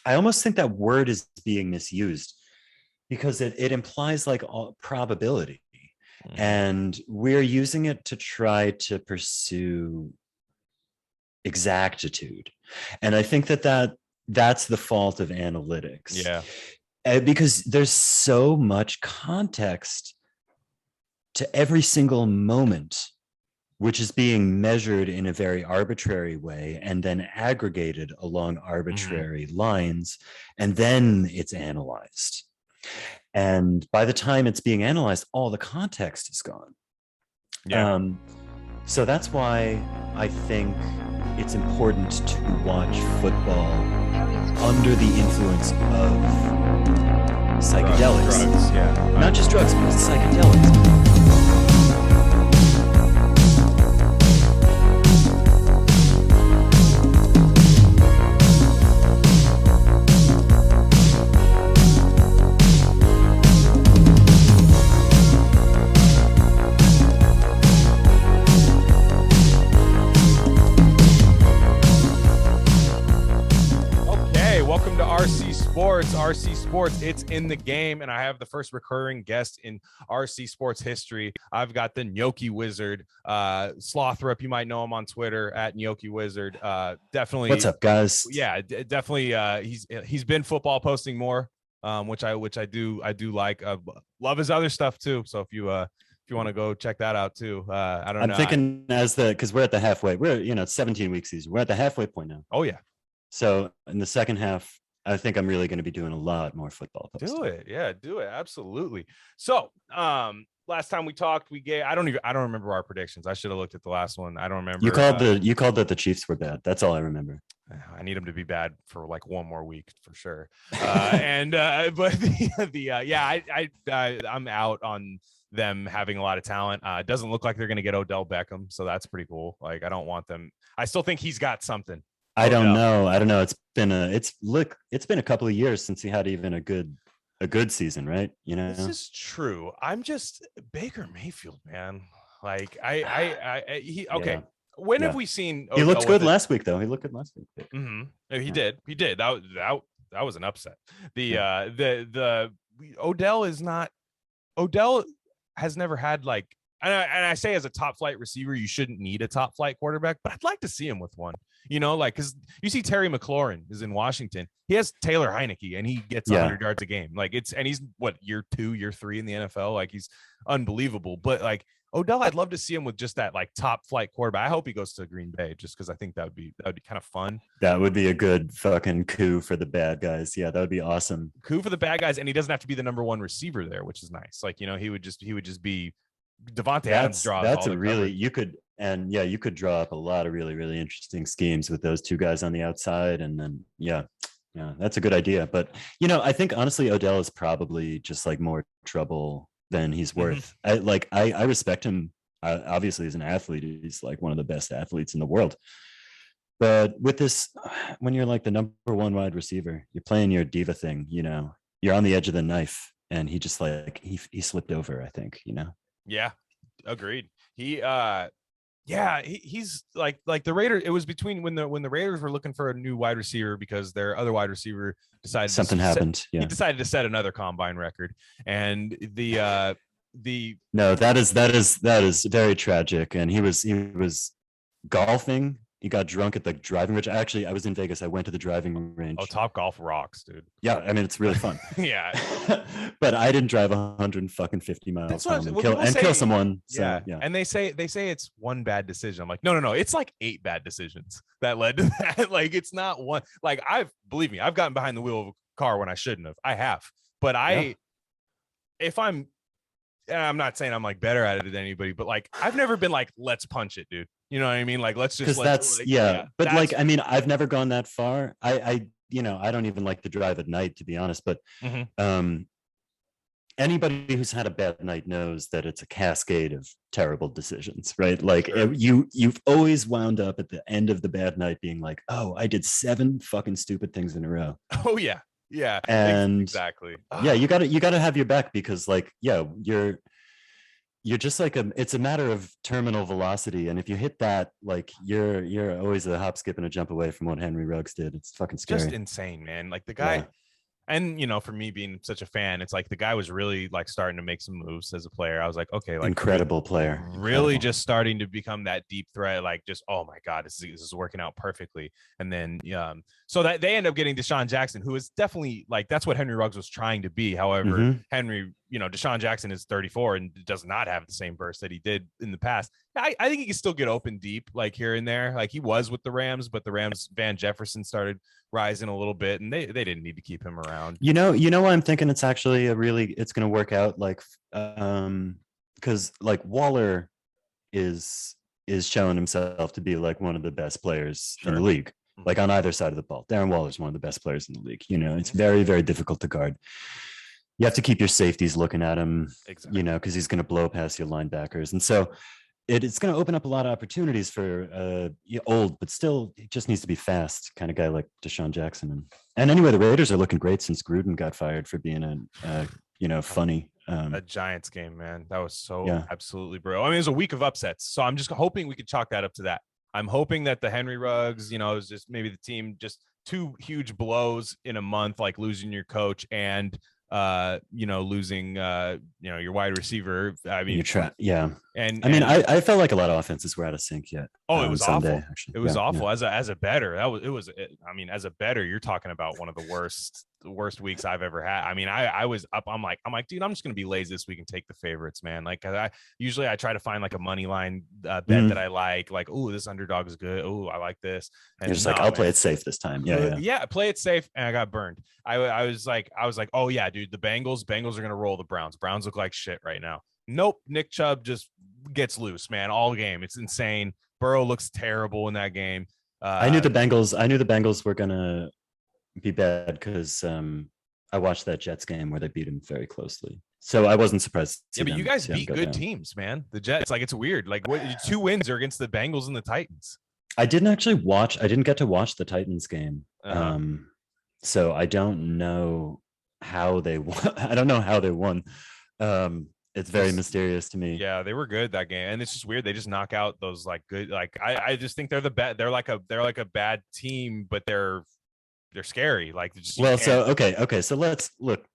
I almost think that word is being misused because it implies like all probability. Mhm. And we're using it to try to pursue exactitude. And I think that's the fault of analytics. Yeah. Because there's so much context to every single moment, which is being measured in a very arbitrary way and then aggregated along Mhm. arbitrary lines, and then it's analyzed. And by the time it's being analyzed, all the context is gone. Yeah. Um, so that's why I think it's important to watch football under the influence of psychedelics. Drugs. Yeah. Not just drugs, but psychedelics. Welcome to RC Sports. RC Sports, it's in the game, and I have the first recurring guest in RC Sports history. I've got the Gnocchi Wizard, Slothrop. You might know him on Twitter at Gnocchi Wizard. Definitely. What's up, guys? Yeah, definitely. He's been football posting more, which I do like. Love his other stuff too. So if you want to go check that out too, I don't know. I'm thinking because we're at the halfway. We're 17 week season. We're at the halfway point now. Oh yeah. So in the second half, I think I'm really going to be doing a lot more football posting. Do it. Yeah, do it. Absolutely. So, last time we talked, I don't remember our predictions. I should have looked at the last one. I don't remember. You called that the Chiefs were bad. That's all I remember. I need them to be bad for like one more week for sure. But I'm out on them having a lot of talent. It doesn't look like they're going to get Odell Beckham, so that's pretty cool. Like, I don't want them. I still think he's got something. I don't know. It's been a couple of years since he had even a good season, right? This is true. I'm just Baker Mayfield, man. Like okay. When have we seen Odell? He looked good last week, though. He looked good last week. Mm-hmm. He did. That was an upset. The Odell has never had like, and I say as a top flight receiver, you shouldn't need a top flight quarterback, but I'd like to see him with one. Like, because you see Terry McLaurin is in Washington. He has Taylor Heineke, and he gets 100 yards a game. Like, and he's what, year 2, year 3 in the NFL. Like, he's unbelievable. But like Odell, I'd love to see him with just that like top flight quarterback. I hope he goes to Green Bay, just because I think that would be kind of fun. That would be a good fucking coup for the bad guys. Yeah, that would be awesome. Coup for the bad guys, and he doesn't have to be the number one receiver there, which is nice. Like, he would just be Devontae Adams draws. That's a really coverage. You could draw up a lot of really, really interesting schemes with those two guys on the outside, and then that's a good idea. But I think honestly Odell is probably just like more trouble than he's worth. I respect him. Obviously, as an athlete, he's like one of the best athletes in the world. But with this, when you're like the number one wide receiver, you're playing your diva thing. You're on the edge of the knife, and he just like he slipped over. I think. Yeah, agreed. He's like the Raiders. It was between when the Raiders were looking for a new wide receiver because their other wide receiver decided something happened. He decided to set another combine record, and that is very tragic. And he was golfing. He got drunk at the driving range. Actually, I was in Vegas. I went to the driving range. Oh, Top Golf rocks, dude. Yeah, I mean, it's really fun. Yeah. But I didn't drive 150 miles home and kill someone. So, yeah. And they say it's one bad decision. I'm like, no. It's like 8 bad decisions that led to that. Like, it's not one. Like, believe me, I've gotten behind the wheel of a car when I shouldn't have. I have. But if I'm not saying I'm like better at it than anybody, but like, I've never been like, let's punch it, dude. You know what I mean? Like, let's just but like, I mean, I've never gone that far. I don't even like to drive at night, to be honest, but anybody who's had a bad night knows that it's a cascade of terrible decisions, right? Like, sure. You've always wound up at the end of the bad night being like, oh, I did 7 fucking stupid things in a row. Oh yeah. Yeah. And exactly. Yeah, you gotta have your back, because like, you're just like it's a matter of terminal velocity, and if you hit that, like you're always a hop, skip, and a jump away from what Henry Ruggs did. It's fucking scary. Just insane, man. Like the guy. Yeah. And for me being such a fan, it's like the guy was really like starting to make some moves as a player. I was like, okay, like incredible player, really just starting to become that deep threat. Like just, oh my God, this is working out perfectly. And then, so that they end up getting Deshaun Jackson, who is definitely like, that's what Henry Ruggs was trying to be. However, Henry, Deshaun Jackson is 34 and does not have the same burst that he did in the past. I think he can still get open deep, like here and there, like he was with the Rams, but the Rams, Van Jefferson started rising a little bit, and they didn't need to keep him around. You know what I'm thinking? It's actually it's going to work out, like, because like Waller is showing himself to be like one of the best players in the league, like on either side of the ball. Darren Waller is one of the best players in the league. It's very, very difficult to guard. You have to keep your safeties looking at him, exactly. Because he's going to blow past your linebackers, and so it's going to open up a lot of opportunities for old, but still it just needs to be fast kind of guy like Deshaun Jackson. And anyway, the Raiders are looking great since Gruden got fired for being funny. A Giants game, man. That was so absolutely brutal. I mean, it was a week of upsets. So I'm just hoping we could chalk that up to that. I'm hoping that the Henry Ruggs, is just maybe the team, just two huge blows in a month, like losing your coach and losing your wide receiver. I mean, and I mean, I felt like a lot of offenses were out of sync yet. It was Sunday, awful. Actually. It was awful. As a bettor, as a bettor, you're talking about one of the worst weeks I've ever had. I mean, I was up. I'm like, dude, I'm just gonna be lazy this week and take the favorites, man. Like I try to find like a money line bet that I like. Oh, this underdog is good. Oh, I like this. And you're just like, I'll play it safe this time. Yeah, play it safe, and I got burned. I was like, oh yeah, dude, the Bengals are gonna roll the Browns. Browns look like shit right now. Nope, Nick Chubb just gets loose, man, all game. It's insane. Burrow looks terrible in that game. I knew the Bengals were gonna be bad because I watched that Jets game where they beat him very closely. So I wasn't surprised. Yeah, but you guys beat good teams, man. The Jets, like, it's weird. Like, what 2 wins are against the Bengals and the Titans. I didn't get to watch the Titans game. So I don't know how they won. I don't know how they won. It's very mysterious to me. Yeah, they were good that game, and it's just weird. They just knock out those like good. Like I just think they're the bad. They're like a bad team, but they're scary. Like just, so okay. So let's look.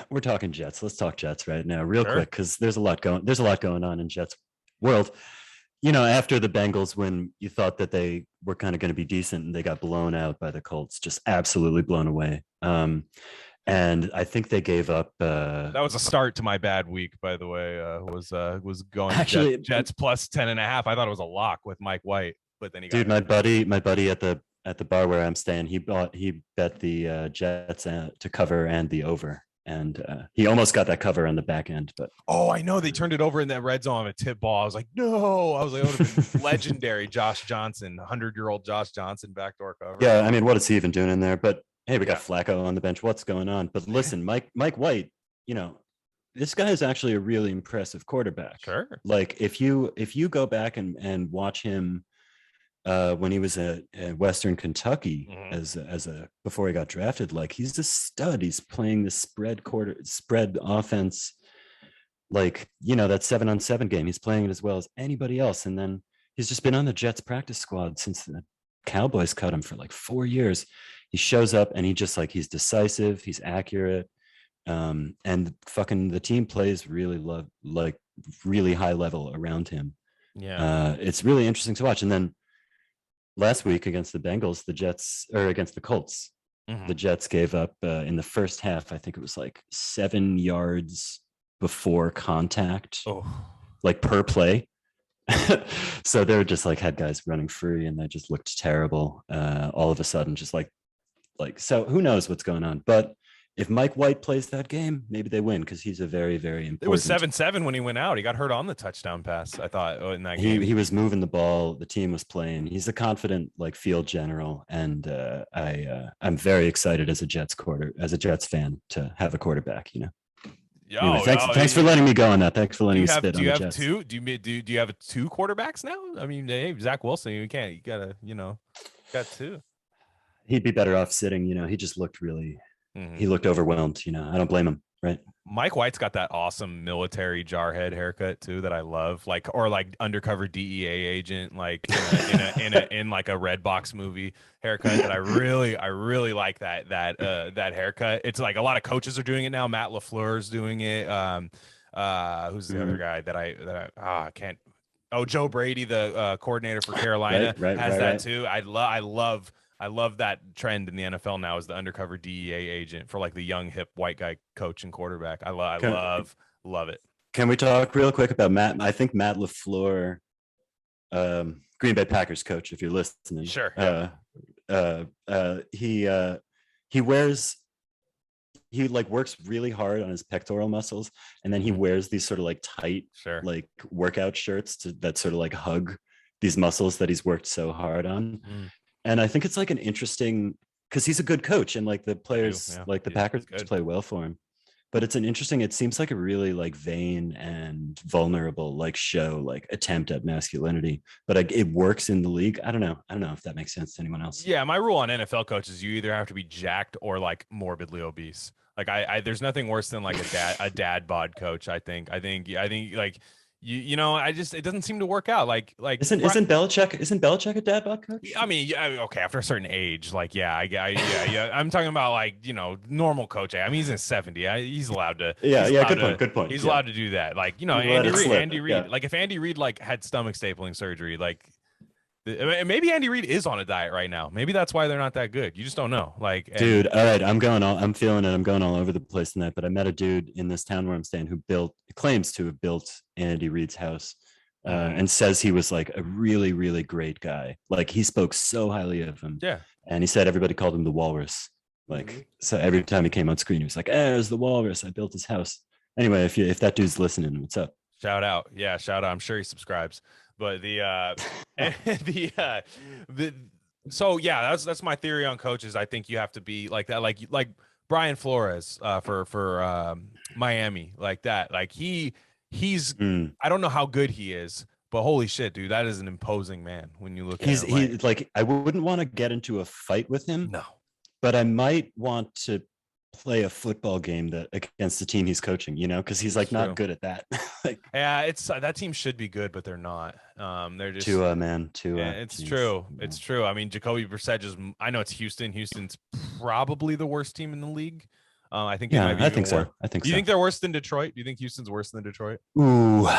We're talking Jets. Let's talk Jets right now, real quick, because there's a lot going on in Jets world. After the Bengals, when you thought that they were kind of going to be decent, and they got blown out by the Colts, just absolutely blown away. And I think they gave up. That was a start to my bad week, by the way. Was going actually Jets plus 10.5. I thought it was a lock with Mike White, but then he got my buddy at the bar where I'm staying, he bet the Jets to cover and the over, and he almost got that cover on the back end. But I know they turned it over in that red zone on a tip ball. I was like, no. I was like, it would have been legendary. Josh Johnson, 100-year-old Josh Johnson backdoor cover. Yeah, I mean, what is he even doing in there? But hey, we got Flacco on the bench. What's going on? But listen, Mike White, this guy is actually a really impressive quarterback. Sure. Like if you go back and watch him when he was at Western Kentucky as a before he got drafted, like he's a stud. He's playing the spread offense, like that 7-on-7 game. He's playing it as well as anybody else. And then he's just been on the Jets practice squad since the Cowboys cut him for like 4 years. He shows up and he's decisive, he's accurate, and fucking the team plays really really high level around him. It's really interesting to watch. And then last week against the Bengals, against the Colts, the Jets gave up in the first half, I think it was like 7 yards before contact, like per play. So they were just like had guys running free, and they just looked terrible all of a sudden, just like so who knows what's going on. But if Mike White plays that game, maybe they win, because he's a very, very important. It was 7-7 when he went out. He got hurt on the touchdown pass, I thought, in that game. He was moving the ball. The team was playing. He's a confident field general, and I'm very excited as a Jets fan to have a thanks for letting me go on that. Thanks for letting me spit on the Jets. Do you have 2 quarterbacks now? I mean, hey, Zach Wilson, you gotta, got 2. He'd be better off sitting. He just looked really, he looked overwhelmed. I don't blame him. Right. Mike White's got that awesome military jarhead haircut too that I love, like or like undercover DEA agent, like in like a Red Box movie haircut that I really like that haircut. It's like a lot of coaches are doing it now. Matt LaFleur's doing it. Who's the other guy that I can't. Oh, Joe Brady, the coordinator for Carolina, has that too. I love that trend in the NFL now is the undercover DEA agent for like the young hip white guy coach and quarterback. I love it. Can we talk real quick about Matt? I think Matt LaFleur, Green Bay Packers coach, if you're listening. Sure. He like works really hard on his pectoral muscles, and then he wears these sort of like tight, like workout shirts that sort of like hug these muscles that he's worked so hard on. And I think it's like an interesting, because he's a good coach, and like the players, like the Packers play well for him. But it's an interesting, it seems like a really like vain and vulnerable like show, like attempt at masculinity, but like it works in the league. I don't know if that makes sense to anyone else. Yeah, my rule on NFL coaches, you either have to be jacked or like morbidly obese. Like I there's nothing worse than like a dad bod coach. I think like you know, it doesn't seem to work out. Like isn't Belichick a dad bod coach? I mean, okay, after a certain age, like yeah. I'm talking about like, you know, normal coach. I mean, he's in 70. He's allowed to. Good point. He's allowed to do that. Like, you know, Andy Reid. Like if Andy Reid like had stomach stapling surgery, like maybe Andy Reid is on a diet right now. Maybe that's why they're not that good. You just don't know. Like, dude, all right, I'm feeling it. I'm going all over the place tonight. But I met a dude in this town where I'm staying who claims to have built Andy Reid's house, and says he was like a really, really great guy. Like he spoke so highly of him. Yeah. And he said everybody called him the Walrus. Like so every time he came on screen, he was like, "There's the Walrus. I built his house." Anyway, if that dude's listening, what's up? Shout out. Yeah, shout out. I'm sure he subscribes. But so yeah, that's my theory on coaches. I think you have to be like that, like Brian Flores for Miami, like that. Like he's I don't know how good he is, but holy shit, dude, that is an imposing man when you look at him. He's like I wouldn't want to get into a fight with him. No. But I might want to play a football game that against the team he's coaching, you know, because he's like not good at that. Like, yeah, it's that team should be good, but they're not. They're just Tua. Yeah, it's true. Yeah. It's true. I mean, Jacoby Brissett just. I know it's Houston. Houston's probably the worst team in the league. I think. Yeah, I think so. Do you think they're worse than Detroit? Do you think Houston's worse than Detroit? Ooh,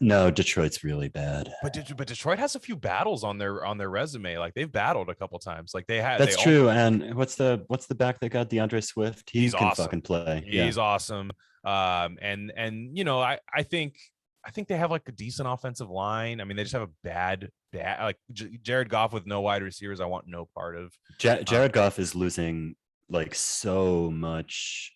no, Detroit's really bad. But Detroit has a few battles on their resume. Like they've battled a couple times. Like they had. That's true. And what's the back they got? DeAndre Swift. He can awesome. Fucking play. He's awesome. And you know, I think they have like a decent offensive line. I mean, they just have a bad like Jared Goff with no wide receivers. I want no part of. Jared Goff is losing like so much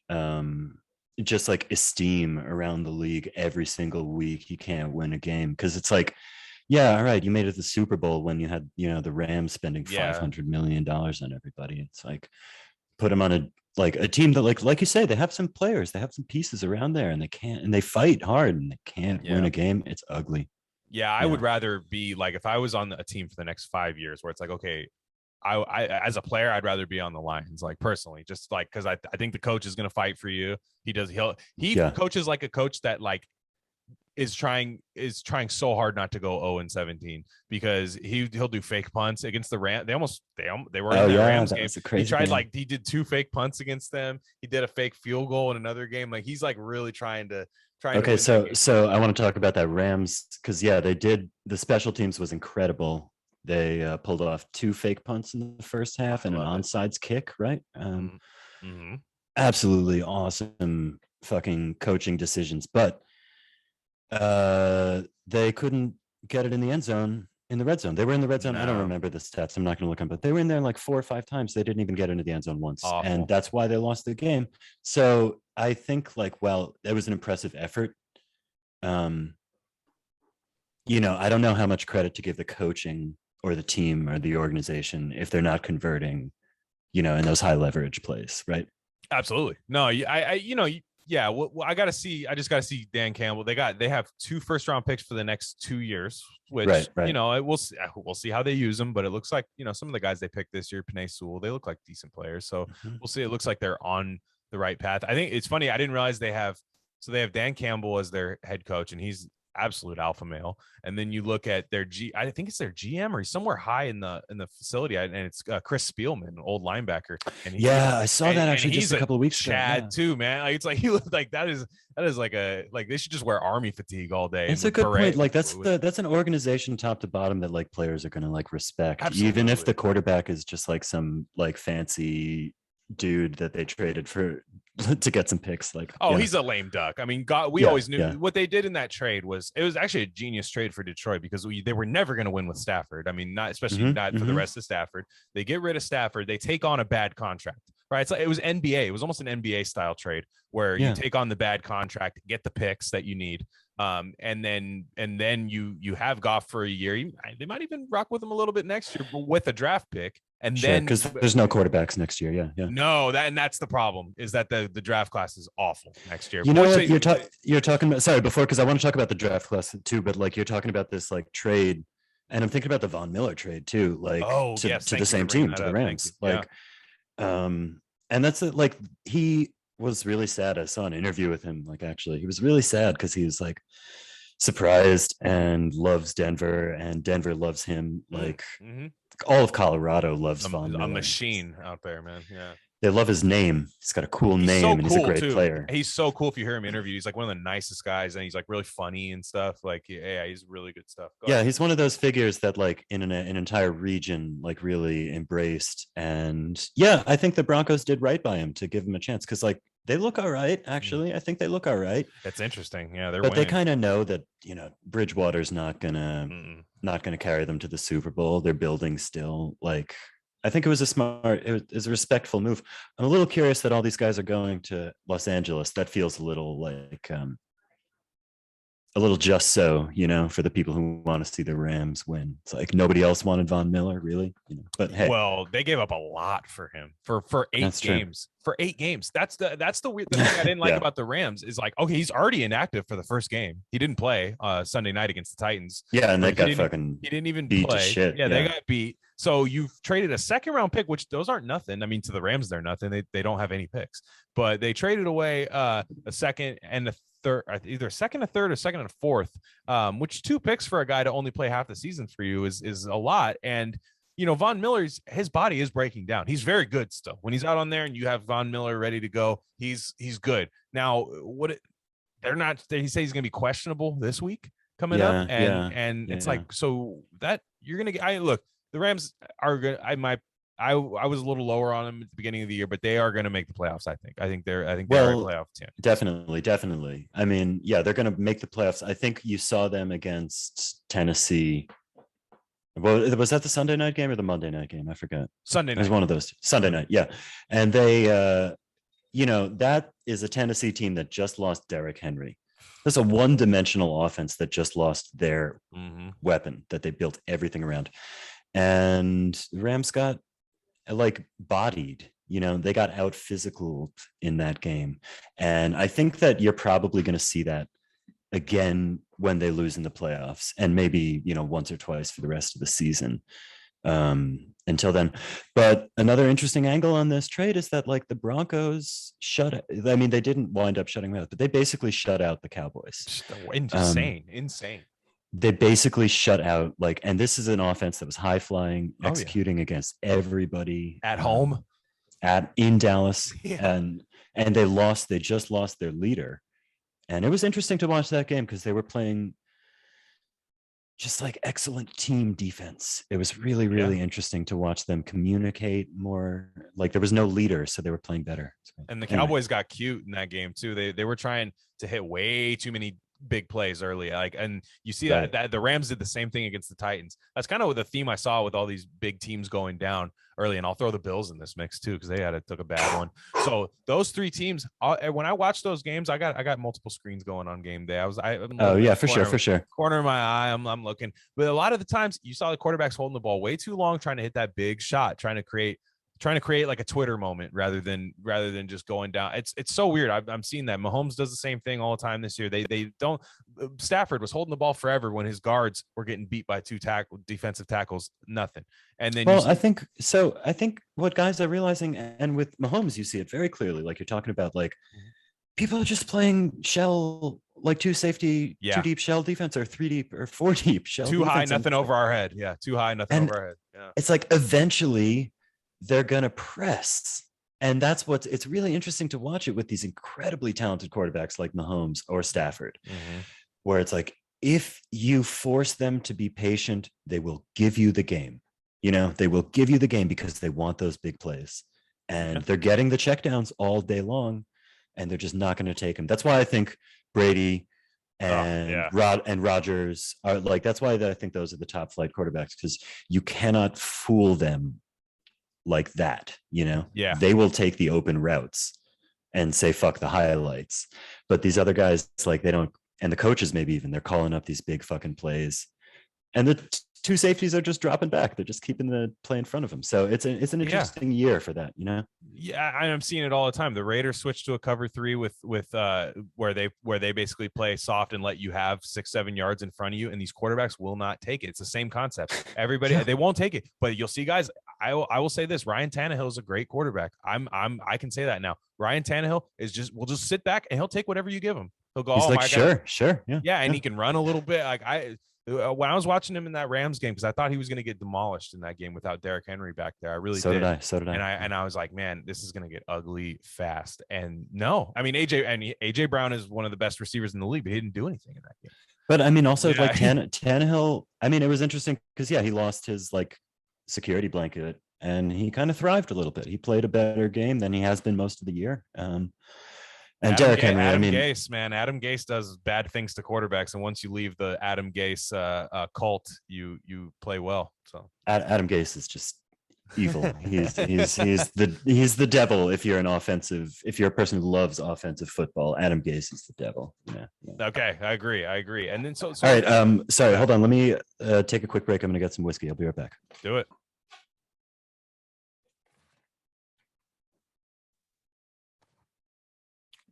just like esteem around the league every single week. He can't win a game because it's like, yeah, all right, you made it to the Super Bowl when you had, you know, the Rams spending $500 million on everybody. It's like put him on a team that like you say, they have some players, they have some pieces around there, and they fight hard and they can't win a game. It's ugly. Yeah, I would rather be like, if I was on a team for the next 5 years where it's like, okay, I as a player, I'd rather be on the Lions, like personally, just like because I think the coach is going to fight for you. He coaches like a coach that like is trying so hard not to go 0-17 because he'll do fake punts against the Rams. They were in the Rams game. He tried he did 2 fake punts against them. He did a fake field goal in another game. Like he's like really trying to. Okay, so I want to talk about that Rams because they did, the special teams was incredible. They pulled off 2 fake punts in the first half and an onside kick, right? Absolutely awesome fucking coaching decisions, but they couldn't get it in the end zone, in the red zone. They were in the red zone. No. I don't remember the stats. I'm not going to look them, but they were in there like 4 or 5 times. They didn't even get into the end zone once. Awful. And that's why they lost the game. So I think like, well, that was an impressive effort. You know, I don't know how much credit to give the coaching or the team or the organization if they're not converting, you know, in those high leverage plays, right? Absolutely. No, yeah. Well, I just got to see Dan Campbell. They have 2 first-round picks for the next 2 years, which right. You know, we'll see how they use them. But it looks like, you know, some of the guys they picked this year, Penei Sewell, they look like decent players. So we'll see. It looks like they're on the right path. I think it's funny. I didn't realize they have Dan Campbell as their head coach, and he's absolute alpha male. And then you look at their I think it's their GM, or he's somewhere high in the facility, and it's Chris Spielman, old linebacker. And I saw that actually just a couple of weeks ago. Chad too, man. Like, it's like he looked like that is like they should just wear army fatigue all day. It's a good point. Like that's an organization top to bottom that like players are going to like respect. Absolutely. Even if the quarterback is just like some like fancy dude that they traded for to get some picks. Like, he's a lame duck. I mean, we always knew what they did in that trade was actually a genius trade for Detroit, because they were never going to win with Stafford. I mean, not for the rest of Stafford. They get rid of Stafford. They take on a bad contract, right? So it was NBA. It was almost an NBA style trade where you take on the bad contract, get the picks that you need. And then you have Goff for a year. They might even rock with him a little bit next year, but with a draft pick. And then because there's no quarterbacks next year. Yeah. No, that's the problem, is that the draft class is awful next year. You know what you're talking about? Sorry, before, because I want to talk about the draft class too, but like you're talking about this like trade, and I'm thinking about the Von Miller trade too, like to the same team, to the Rams. Like, and that's it. Like he was really sad. I saw an interview with him. Like actually, he was really sad because he was like surprised and loves Denver, and Denver loves him. Like. All of Colorado loves Von Miller. A machine out there, man. Yeah. They love his name. He's got a cool name, and he's a great player. He's so cool. If you hear him interviewed, he's like one of the nicest guys, and he's like really funny and stuff. Like, he's really good stuff. Go ahead. He's one of those figures that like in an entire region like really embraced. And I think the Broncos did right by him to give him a chance, because like they look all right. Actually, I think they look all right. That's interesting. Yeah, but they kind of know that Bridgewater's not gonna carry them to the Super Bowl. They're building still. Like, I think it was a respectful move. I'm a little curious that all these guys are going to Los Angeles. That feels a little like a little just so, for the people who want to see the Rams win. It's like nobody else wanted Von Miller, really. But hey, well, they gave up a lot for him for 8 games. For 8 games. That's the weird thing I didn't like about the Rams is like, okay, he's already inactive for the first game. He didn't play Sunday night against the Titans. Yeah, and they got he didn't even beat play. To shit. Yeah, they got beat. So you've traded a second round pick, which those aren't nothing. I mean, to the Rams, they're nothing. They don't have any picks, but they traded away a second and a third, either a second, a third, or second and a fourth, which 2 picks for a guy to only play half the season for you is a lot. And Von Miller's his body is breaking down. He's very good still. When he's out on there and you have Von Miller ready to go, he's good. Now, they're not. He says he's going to be questionable this week coming up, and it's like, so that you're going to get. Look, the Rams are good. I was a little lower on them at the beginning of the year, but they are going to make the playoffs. I think they're a playoff team. Definitely. I mean, they're going to make the playoffs. I think you saw them against Tennessee. Well, was that the Sunday night game or the Monday night game? I forgot. Sunday night. It was one of those. Sunday night, yeah. And they, that is a Tennessee team that just lost Derrick Henry. That's a one-dimensional offense that just lost their weapon that they built everything around. And the Rams got like bodied. They got out physical in that game. And I think that you're probably going to see that again when they lose in the playoffs, and maybe once or twice for the rest of the season until then. But another interesting angle on this trade is that like the Broncos they didn't wind up shutting them out, but they basically shut out the Cowboys. Insane. They basically shut out and this is an offense that was high flying, executing against everybody at home in Dallas. And they just lost their leader. And it was interesting to watch that game because they were playing just like excellent team defense. It was really, really interesting to watch them communicate more. Like there was no leader, so they were playing better. And the Cowboys got cute in that game too. They were trying to hit way too many big plays early. And you see that the Rams did the same thing against the Titans. That's kind of the theme I saw with all these big teams going down early. And I'll throw the Bills in this mix too, because they took a bad one. So those 3 teams, when I watched those games, I got multiple screens going on game day. For sure. Corner of my eye, I'm looking. But a lot of the times you saw the quarterbacks holding the ball way too long, trying to hit that big shot, trying to create trying to create like a Twitter moment rather than just going down. It's so weird. I'm seeing that Mahomes does the same thing all the time this year. They don't. Stafford was holding the ball forever when his guards were getting beat by two defensive tackles, nothing. And then I think what guys are realizing, and with Mahomes, you see it very clearly. Like you're talking about, like people are just playing shell, like two safety, two deep shell defense, or three deep or four deep shell. Too high, nothing over our head. Yeah, too high, nothing over our head. Yeah. It's like eventually they're gonna press, and that's it's really interesting to watch it with these incredibly talented quarterbacks like Mahomes or Stafford, where it's like if you force them to be patient, they will give you the game. They will give you the game because they want those big plays, and they're getting the checkdowns all day long, and they're just not going to take them. That's why I think Brady and Rodgers are like. That's why I think those are the top flight quarterbacks, because you cannot fool them like that. They will take the open routes and say fuck the highlights, but these other guys, like, they don't. And the coaches, maybe even, they're calling up these big fucking plays, and the two safeties are just dropping back. They're just keeping the play in front of them. So it's an interesting year for that, Yeah, I'm seeing it all the time. The Raiders switched to a cover 3 with where they basically play soft and let you have 6-7 yards in front of you, and these quarterbacks will not take it. It's the same concept. Everybody they won't take it, but you'll see guys. I will say this: Ryan Tannehill is a great quarterback. I can say that now. Ryan Tannehill will just sit back and he'll take whatever you give him. He'll go, sure, yeah, and he can run a little bit. Like when I was watching him in that Rams game, because I thought he was going to get demolished in that game without Derrick Henry back there. I really did. So did I. And I was like, man, this is going to get ugly fast. And no, I mean, AJ Brown is one of the best receivers in the league, but he didn't do anything in that game. But I mean, also like Tannehill. I mean, it was interesting because he lost his like security blanket, and he kind of thrived a little bit. He played a better game than he has been most of the year. And Derrick Henry, Adam Gase, man, Adam Gase does bad things to quarterbacks, and once you leave the Adam Gase cult, you play well. So Adam Gase is just evil. He's the devil. If you're a person who loves offensive football, Adam Gase is the devil. Yeah. Okay, I agree. And then so all right. Sorry, hold on. Let me take a quick break. I'm gonna get some whiskey. I'll be right back. Do it.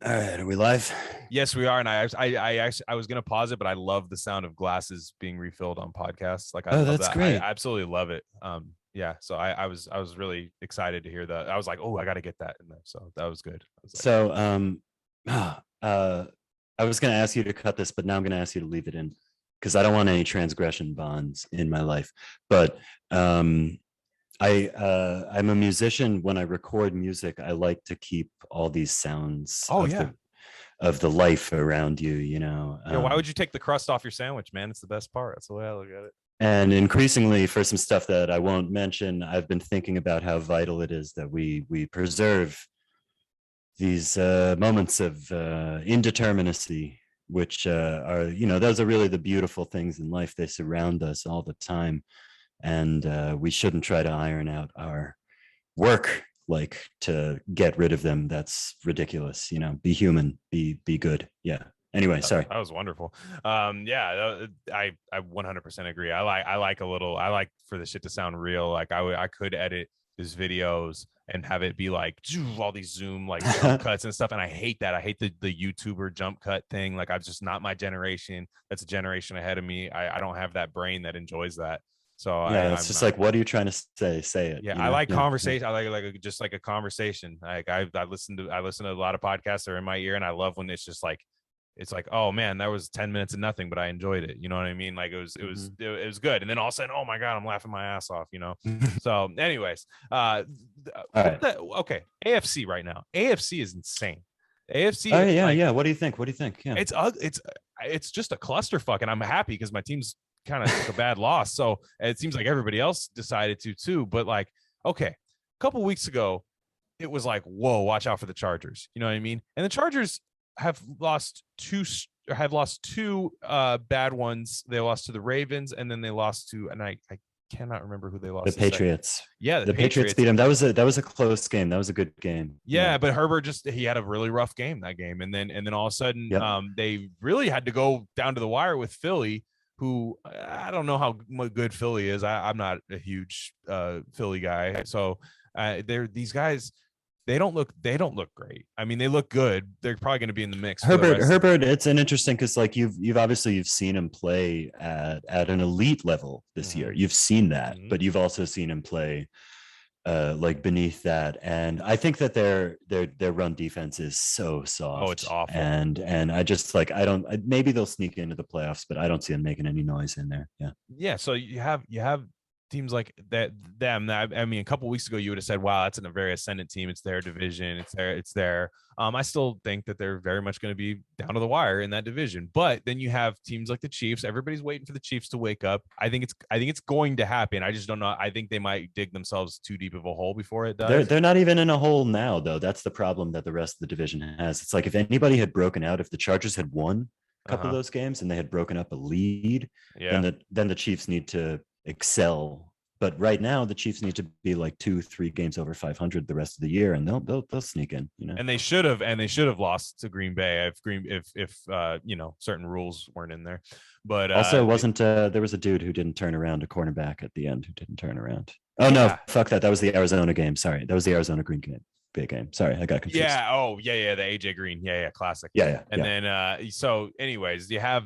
All right, are we live? Yes, we are. And I was going to pause it, but I love the sound of glasses being refilled on podcasts. Like, that's great. I absolutely love it. Yeah. So I was really excited to hear that. I was like, oh, I got to get that in there. So that was good. I was going to ask you to cut this, but now I'm going to ask you to leave it in, because I don't want any transgression bonds in my life. But I'm a musician. When I record music, I like to keep all these sounds of the life around you, why would you take the crust off your sandwich, man? It's the best part. That's the way I look at it. And increasingly, for some stuff that I won't mention, I've been thinking about how vital it is that we preserve these moments of indeterminacy, which are, those are really the beautiful things in life. They surround us all the time. And we shouldn't try to iron out our work, like, to get rid of them. That's ridiculous. Be human, be good. Yeah. Anyway, sorry. That was wonderful. I 100% agree. I like for the shit to sound real. Like I could edit his videos and have it be like all these Zoom like jump cuts and stuff. And I hate that. I hate the YouTuber jump cut thing. Like, I'm just not my generation. That's a generation ahead of me. I don't have that brain that enjoys that. So it's just like, what are you trying to say? Say it. Yeah, I like conversation. I like just like a conversation. Like I listen to a lot of podcasts that are in my ear, and I love when it's just like, it's like, oh man, that was 10 minutes of nothing, but I enjoyed it. You know what I mean? Like it was good. And then all of a sudden, oh my God, I'm laughing my ass off, So anyways, all right. Okay. AFC right now. AFC is insane. AFC. Oh yeah. What do you think? Yeah. It's just a clusterfuck, and I'm happy because my team's kind of took a bad loss. So it seems like everybody else decided to too. But like, okay, a couple weeks ago, it was like, whoa, watch out for the Chargers. You know what I mean? And the Chargers have lost two bad ones. They lost to the Ravens, and then they lost to, and I cannot remember who they lost. The Patriots. Yeah, the Patriots beat them. That was a close game. That was a good game. Yeah, but Herbert he had a really rough game that game, and then all of a sudden, they really had to go down to the wire with Philly, who I don't know how good Philly is. I'm not a huge Philly guy. So They're these guys. They don't look great. I mean, they look good. They're probably going to be in the mix. Herbert, it's an interesting because like you've obviously seen him play at an elite level this year. You've seen that, but you've also seen him play like beneath that. And I think that their run defense is so soft. Oh, it's awful. And I just like maybe they'll sneak into the playoffs, but I don't see them making any noise in there. Yeah. So you have teams like that. I mean, a couple of weeks ago, you would have said, "Wow, that's a very ascendant team. It's their division. It's there." I still think that they're very much going to be down to the wire in that division. But then you have teams like the Chiefs. Everybody's waiting for the Chiefs to wake up. I think it's going to happen. I just don't know. I think they might dig themselves too deep of a hole before it does. They're not even in a hole now, though. That's the problem that the rest of the division has. It's like if anybody had broken out, if the Chargers had won a couple of those games and they had broken up a lead, then the Chiefs need to excel. But right now the Chiefs need to be like 2-3 games over 500 the rest of the year, and they'll sneak in, you know. And they should have lost to Green Bay if you know, certain rules weren't in there. But also wasn't there was a dude who didn't turn around, a cornerback at the end who didn't turn around. Oh no, fuck that. That was the Arizona game. Sorry, that was the Arizona Green Bay game. Sorry, I got confused. Yeah. Oh yeah. The AJ Green. Yeah. Classic. Yeah. And then so anyways, you have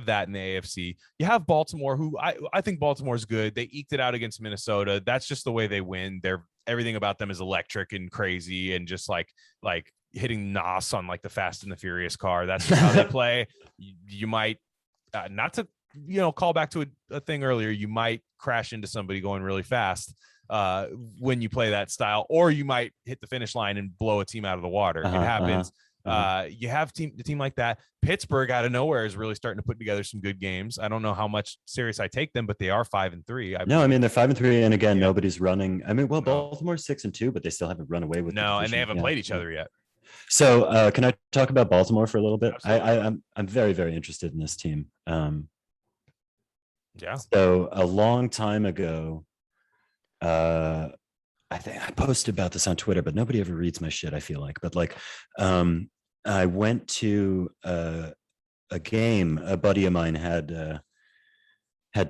that in the AFC. You have Baltimore, who I think Baltimore is good. They eked it out against Minnesota. That's just the way they win. Everything about them is electric and crazy, and just like hitting Nos on like the Fast and the Furious car. That's just how they play. You might not to call back to a thing earlier. You might crash into somebody going really fast when you play that style, or you might hit the finish line and blow a team out of the water. It happens. You have the team like that. Pittsburgh out of nowhere is really starting to put together some good games. I don't know how much serious I take them, but they are 5-3. No, I mean they're 5-3, and again, nobody's running. I mean, well, Baltimore's 6-2, but they still haven't run away with. No, and they haven't played each other yet. So, can I talk about Baltimore for a little bit? I'm very, very interested in this team. So a long time ago, I think I posted about this on Twitter, but nobody ever reads my shit, I feel like. But like, I went to a game. A buddy of mine had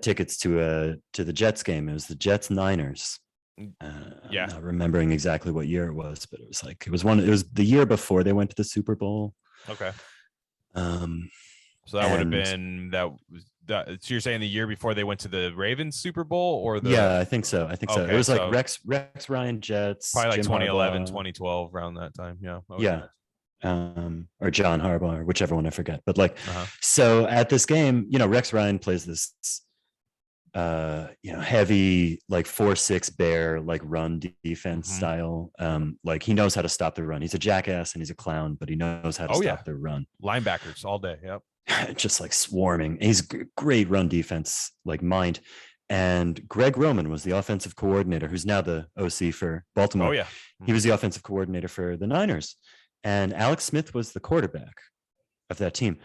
tickets to the Jets game. It was the Jets Niners. I'm not remembering exactly what year it was, but it was the year before they went to the Super Bowl. Okay. So that would have been that. So you're saying the year before they went to the Ravens Super Bowl, or the? Yeah, I think so. Okay, it was like Rex Ryan Jets, probably like Jim 2011, Harbaugh. 2012, around that time. Or John Harbaugh, or whichever one I forget. But like, so at this game, Rex Ryan plays this, heavy like 4-6 bear like run defense style. Like he knows how to stop the run. He's a jackass and he's a clown, but he knows how to stop the run. Linebackers all day. Yep. Just like swarming. He's great run defense, like mind. And Greg Roman was the offensive coordinator, who's now the OC for Baltimore. Oh yeah. He was the offensive coordinator for the Niners. And Alex Smith was the quarterback of that team.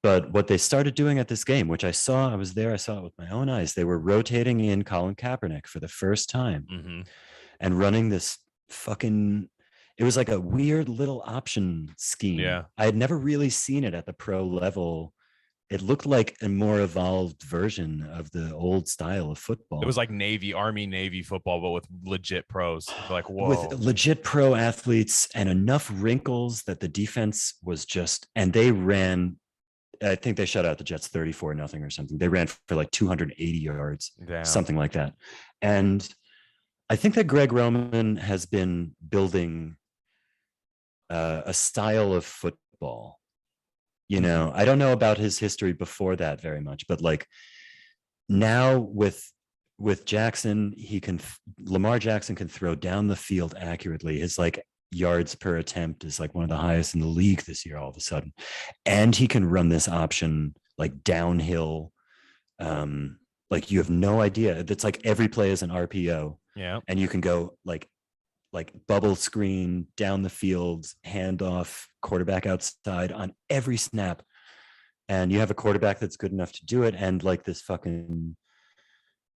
But what they started doing at this game, which I was there, I saw it with my own eyes. They were rotating in Colin Kaepernick for the first time and running this it was like a weird little option scheme. Yeah. I had never really seen it at the pro level. It looked like a more evolved version of the old style of football. It was like Army Navy football, but with legit pros. Like, whoa. With legit pro athletes and enough wrinkles that the defense was just, and they ran, I think they shut out the Jets 34-0 or something. They ran for like 280 yards, something like that. And I think that Greg Roman has been building a style of football. I don't know about his history before that very much, but like now with Jackson, Lamar Jackson can throw down the field accurately. His like yards per attempt is like one of the highest in the league this year all of a sudden, and he can run this option like downhill. Like you have no idea. It's like every play is an RPO. Yeah, and you can go like bubble screen down the field, handoff, quarterback outside on every snap. And you have a quarterback that's good enough to do it. And like this fucking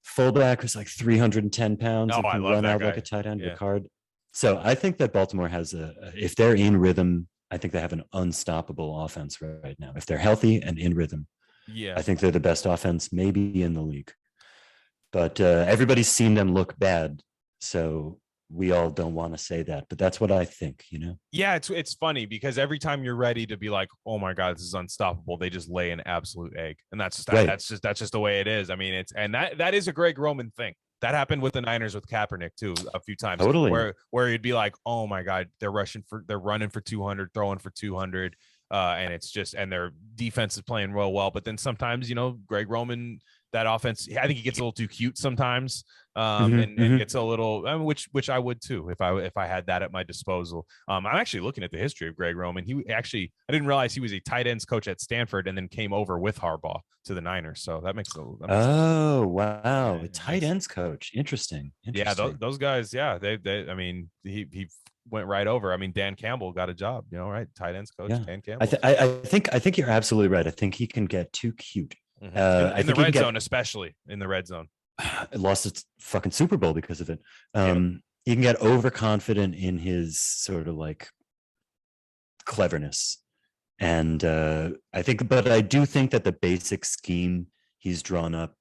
fullback who's like 310 pounds and can run out like a tight end card. So I think that Baltimore has if they're in rhythm, I think they have an unstoppable offense right now. If they're healthy and in rhythm, I think they're the best offense maybe in the league. But everybody's seen them look bad. So we all don't want to say that, but that's what I think, you know? Yeah, it's funny because every time you're ready to be like, oh my God, this is unstoppable, they just lay an absolute egg. And that's Right. that's just the way it is. I mean, that is a Greg Roman thing. That happened with the Niners with Kaepernick too a few times. Totally. Where you'd be like, oh my God, they're running for 200, throwing for 200. And it's just, and their defense is playing real well. But then sometimes, you know, Greg Roman, that offense, I think he gets a little too cute sometimes, and gets a little, I mean, which I would too if I had that at my disposal. I'm actually looking at the history of Greg Roman. I didn't realize he was a tight ends coach at Stanford and then came over with Harbaugh to the Niners. So that makes wow, a tight ends coach. Interesting. Yeah, those guys. Yeah, they. I mean, he went right over. I mean, Dan Campbell got a job. You know, right? Tight ends coach, Dan Campbell. I think you're absolutely right. I think he can get too cute. In the red zone, especially in the red zone. It lost its fucking Super Bowl because of it. He can get overconfident in his sort of like cleverness. And I do think that the basic scheme he's drawn up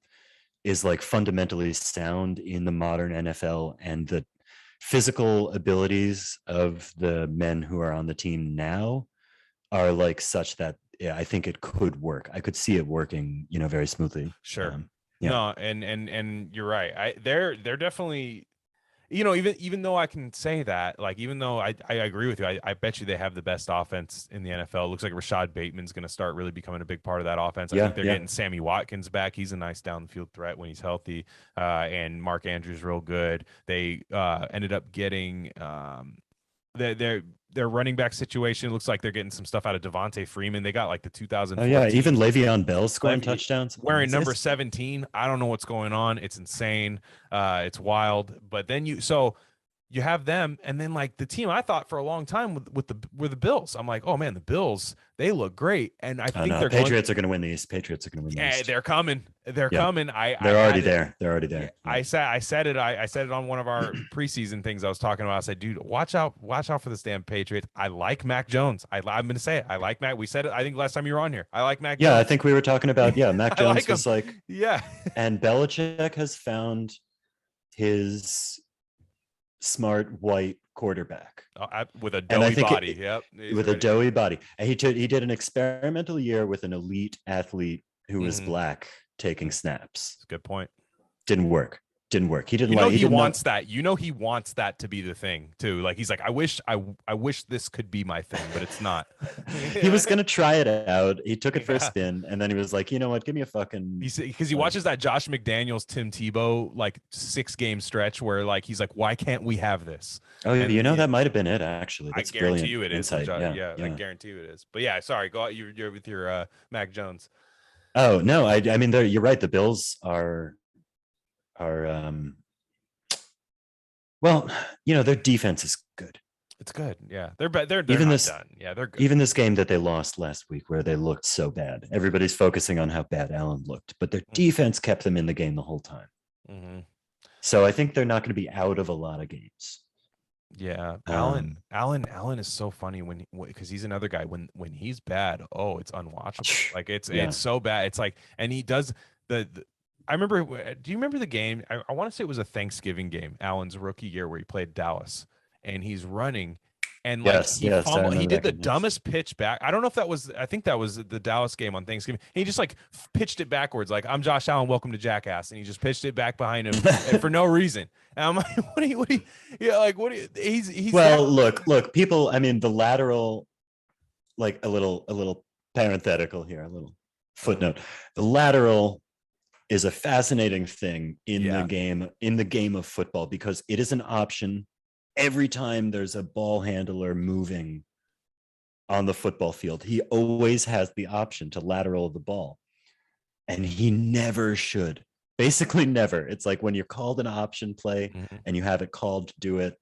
is like fundamentally sound in the modern NFL, and the physical abilities of the men who are on the team now are like such that I think it could work. I could see it working, you know, very smoothly. Sure. No, and you're right. They're definitely, you know, even though I can say that, like, even though I agree with you, I bet you they have the best offense in the NFL. It looks like Rashad Bateman's going to start really becoming a big part of that offense. I think they're getting Sammy Watkins back. He's a nice down the field threat when he's healthy. And Mark Andrews real good. They ended up getting their running back situation. Looks like they're getting some stuff out of Devontae Freeman. They got like the 2014. Even Le'Veon Bell scoring touchdowns. Wearing number 17. I don't know what's going on. It's insane. It's wild. But then you have them, and then like the team I thought for a long time were the Bills. I'm like, oh man, the Bills, they look great, and I think the Patriots are going to win these. Patriots are going to win these. Yeah, they're coming. They're coming. They're already there. They're already there. I said it on one of our preseason things I was talking about. I said, dude, watch out for this damn Patriots. I like Mac Jones. I'm going to say it. I like Mac. We said it, I think last time you were on here. I like Mac Jones. Yeah, I think we were talking about Mac Jones was like and Belichick has found his smart white quarterback with a doughy body. With a doughy body. And he did an experimental year with an elite athlete who was black taking snaps. That's a good point. Didn't work. He didn't he wants that. You know, he wants that to be the thing too. Like he's like, I wish this could be my thing, but it's not. He was gonna try it out. He took it for a spin, and then he was like, you know what? Give me a fucking. Because he watches that Josh McDaniels, Tim Tebow like 6-game stretch where like he's like, why can't we have this? Oh, and, you know, that might have been it actually. That's I guarantee you it is. I guarantee you it is. But yeah, sorry. Go out. You're with your Mac Jones. Oh no, I mean, you're right. The Bills are well, you know, their defense is good. It's good. Yeah. They're even not this done. Yeah, they're good. Even this game that they lost last week where they looked so bad. Everybody's focusing on how bad Allen looked, but their defense kept them in the game the whole time. So I think they're not going to be out of a lot of games. Yeah. Allen is so funny because he's another guy when he's bad. Oh, it's unwatchable. Like it's so bad. It's like, and he does I remember. Do you remember the game? I want to say it was a Thanksgiving game, Allen's rookie year, where he played Dallas, and he's running, and like he did the dumbest pitch back. I don't know if that was. I think that was the Dallas game on Thanksgiving. He just like pitched it backwards, like I'm Josh Allen, welcome to Jackass, and he just pitched it back behind him for no reason. And I'm like, what do you? Yeah, like what? He's well, look, people. I mean, the lateral, like a little parenthetical here, a little footnote. The lateral is a fascinating thing in the game of football because it is an option every time there's a ball handler moving on the football field. He always has the option to lateral the ball, and he never should. Basically never. It's like when you're called an option play and you have it called to do it,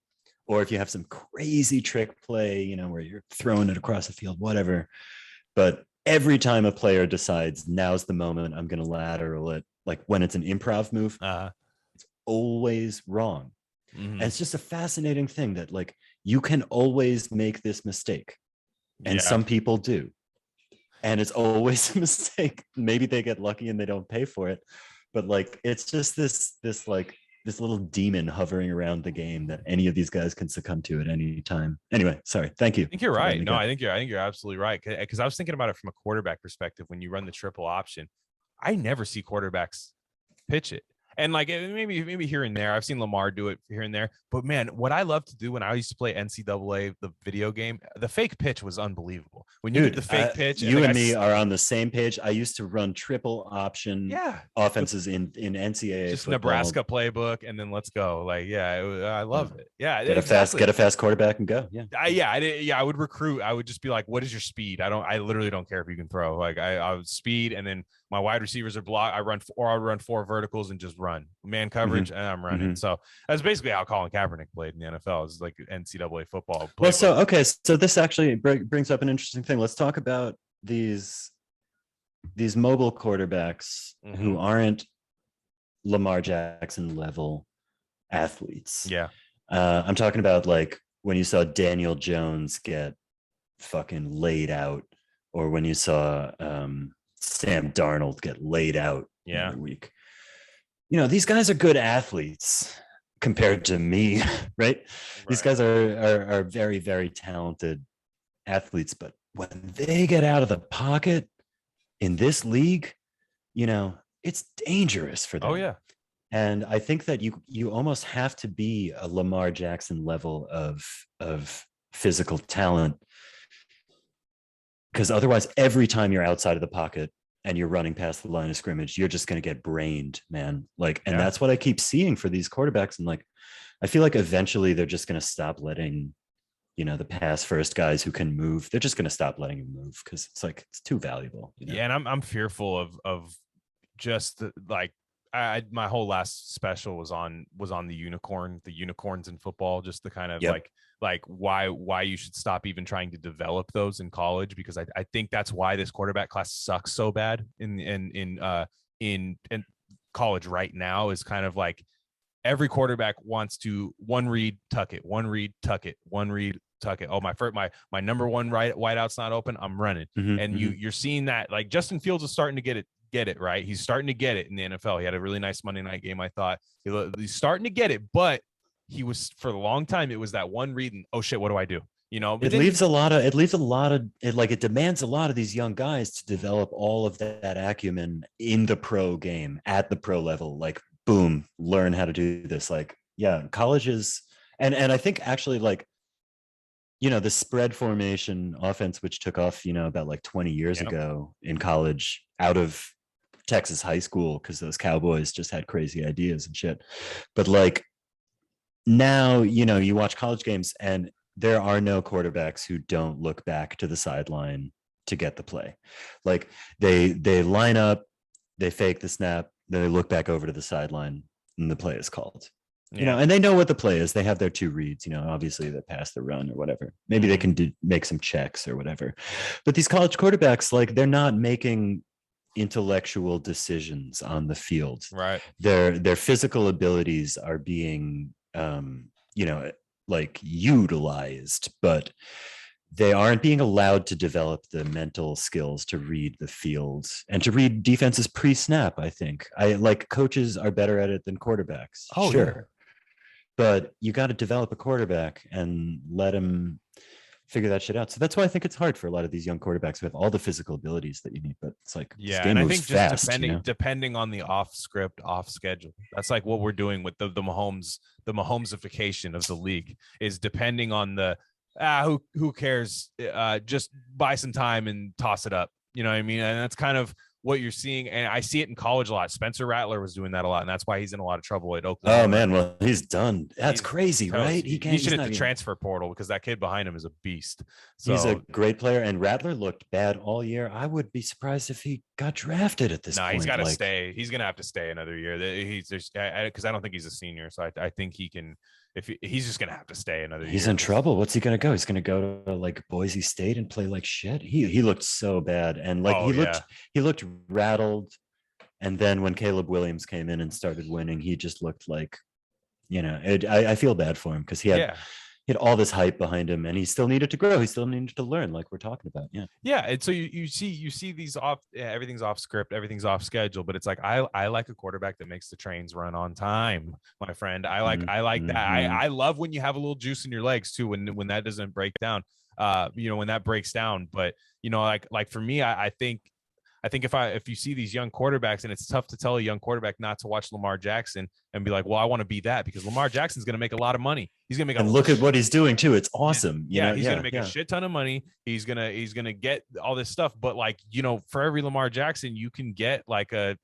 or if you have some crazy trick play, you know, where you're throwing it across the field, whatever. But every time a player decides now's the moment, I'm going to lateral it, like when it's an improv move, it's always wrong. And it's just a fascinating thing that like you can always make this mistake, and some people do, and it's always a mistake. Maybe they get lucky and they don't pay for it, but like it's just this like this little demon hovering around the game that any of these guys can succumb to at any time. Anyway, sorry. Thank you. I think you're right. No, I think you're absolutely right. Because I was thinking about it from a quarterback perspective. When you run the triple option, I never see quarterbacks pitch it. And like maybe here and there, I've seen Lamar do it here and there. But man, what I love to do when I used to play NCAA, the video game, the fake pitch was unbelievable. When you did the fake pitch, you and me are on the same page. I used to run triple option offenses in NCAA just football. Nebraska playbook, and then let's go. Like, I love it. Yeah, get a fast quarterback and go. I would recruit. I would just be like, what is your speed? I literally don't care if you can throw. Like I would speed, and then my wide receivers are block. I run 4 verticals and just run man coverage, and I'm running. So that's basically how Colin Kaepernick played in the NFL. It's like NCAA football. Well, so this actually brings up an interesting thing. Let's talk about these mobile quarterbacks who aren't Lamar Jackson level athletes. Yeah, I'm talking about like when you saw Daniel Jones get fucking laid out, or when you saw Sam Darnold get laid out every week. You know, these guys are good athletes compared to me, right? These guys are very, very talented athletes, but when they get out of the pocket in this league, you know, it's dangerous for them. Oh yeah. And I think that you almost have to be a Lamar Jackson level of physical talent, because otherwise every time you're outside of the pocket and you're running past the line of scrimmage, you're just going to get brained, man. Like, and that's what I keep seeing for these quarterbacks. And like, I feel like eventually they're just going to stop letting, you know, the pass first guys who can move. They're just going to stop letting them move because it's like, it's too valuable. You know? Yeah. And I'm fearful of just like, my whole last special was on the unicorns in football, just the kind of like why you should stop even trying to develop those in college, because I think that's why this quarterback class sucks so bad in college right now, is kind of like every quarterback wants to one read, tuck it, one read, tuck it, one read, tuck it. Oh, my number one wideout's not open, I'm running. You're seeing that, like Justin Fields is starting to get it right. He's starting to get it in the NFL. He had a really nice Monday night game. I thought he's starting to get it, but he was, for a long time, it was that one read and, oh shit, what do I do? You know, it demands a lot of these young guys to develop all of that acumen in the pro game at the pro level. Like, boom, learn how to do this. Like, yeah, colleges. And I think actually, like, you know, the spread formation offense, which took off, you know, about like 20 years ago in college out of Texas high school, because those Cowboys just had crazy ideas and shit. But like, now, you know, you watch college games and there are no quarterbacks who don't look back to the sideline to get the play. Like they line up, they fake the snap, then they look back over to the sideline and the play is called. You know, and they know what the play is. They have their two reads, you know, obviously the pass, the run, or whatever. Maybe they can make some checks or whatever. But these college quarterbacks, like, they're not making intellectual decisions on the field. Right. Their physical abilities are being you know, like, utilized, but they aren't being allowed to develop the mental skills to read the field and to read defenses pre-snap. I think coaches are better at it than quarterbacks. Oh, sure. Yeah. But you got to develop a quarterback and let him figure that shit out. So that's why I think it's hard for a lot of these young quarterbacks who have all the physical abilities that you need. But it's like, and I think just fast, depending on the off script, off schedule, that's like what we're doing with the Mahomesification of the league, is depending on the who cares, just buy some time and toss it up. You know what I mean? And that's kind of what you're seeing, and I see it in college a lot. Spencer Rattler was doing that a lot, and that's why he's in a lot of trouble at Oklahoma. Oh man, well, he's done. That's crazy, right? He should hit the transfer portal, because that kid behind him is a beast. So he's a great player, and Rattler looked bad all year. I would be surprised if he got drafted at this point. He's got to stay. He's gonna have to stay another year. Because I don't think he's a senior, so I think he can. If he's just gonna have to stay another year. He's in trouble. What's he gonna go? He's gonna go to like Boise State and play like shit. He looked so bad, and like he looked rattled. And then when Caleb Williams came in and started winning, he just looked like, you know, I feel bad for him, because he had he had all this hype behind him, and he still needed to grow. He still needed to learn, like we're talking about. Yeah. Yeah. And so you see these off, everything's off script, everything's off schedule, but it's like, I like a quarterback that makes the trains run on time, my friend. I like that. I love when you have a little juice in your legs too, when that doesn't break down, when that breaks down. But, like for me, I think if you see these young quarterbacks, and it's tough to tell a young quarterback not to watch Lamar Jackson and be like, well, I want to be that, because Lamar Jackson's going to make a lot of money. He's going to make and look at what he's doing too. It's awesome. He's going to make a shit ton of money. He's going to get all this stuff. But like, for every Lamar Jackson, you can get like I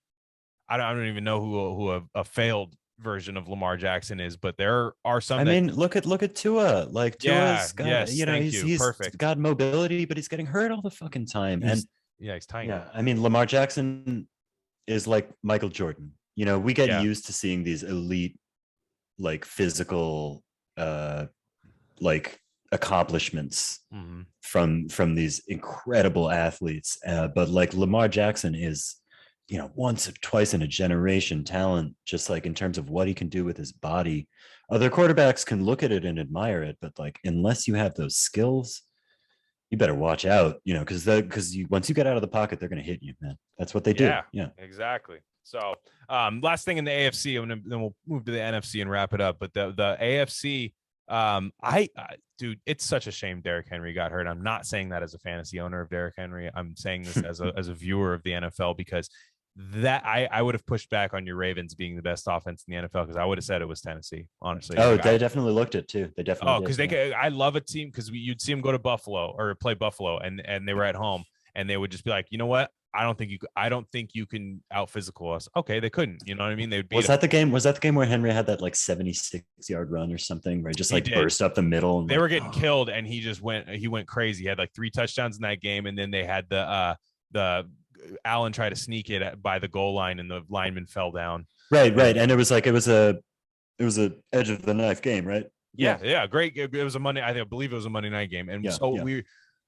don't even know who a failed version of Lamar Jackson is, but there are some. I mean, look at Tua. Like Tua's got, he's perfect. got mobility, but he's getting hurt all the fucking time. He's tiny. Yeah, I mean, Lamar Jackson is like Michael Jordan. We get used to seeing these elite, like physical, like accomplishments from these incredible athletes. But like Lamar Jackson is, once or twice in a generation talent, just like in terms of what he can do with his body. Other quarterbacks can look at it and admire it, but like unless you have those skills, you better watch out, because once you get out of the pocket, they're going to hit you, man. That's what they do. Yeah, exactly. So last thing in the AFC, and then we'll move to the NFC and wrap it up. But the AFC, dude, it's such a shame Derrick Henry got hurt. I'm not saying that as a fantasy owner of Derrick Henry. I'm saying this as a viewer of the NFL, because that I would have pushed back on your Ravens being the best offense in the NFL, because I would have said it was Tennessee, honestly. Oh, they definitely looked it too. They definitely. Because I love a team, because you'd see them go to Buffalo or play Buffalo, and they were at home, and they would just be like, you know what? I don't think you can out physical us. Okay, they couldn't. You know what I mean? They'd beat. Was that the game where Henry had that like 76-yard run or something, where he just like burst up the middle? And they were getting killed, and he went crazy. He had like 3 touchdowns in that game, and then they had the Allen tried to sneak it by the goal line, and the lineman fell down. Right. And it was a edge of the knife game, right? Yeah. Great. It was a Monday. I believe it was a Monday night game. And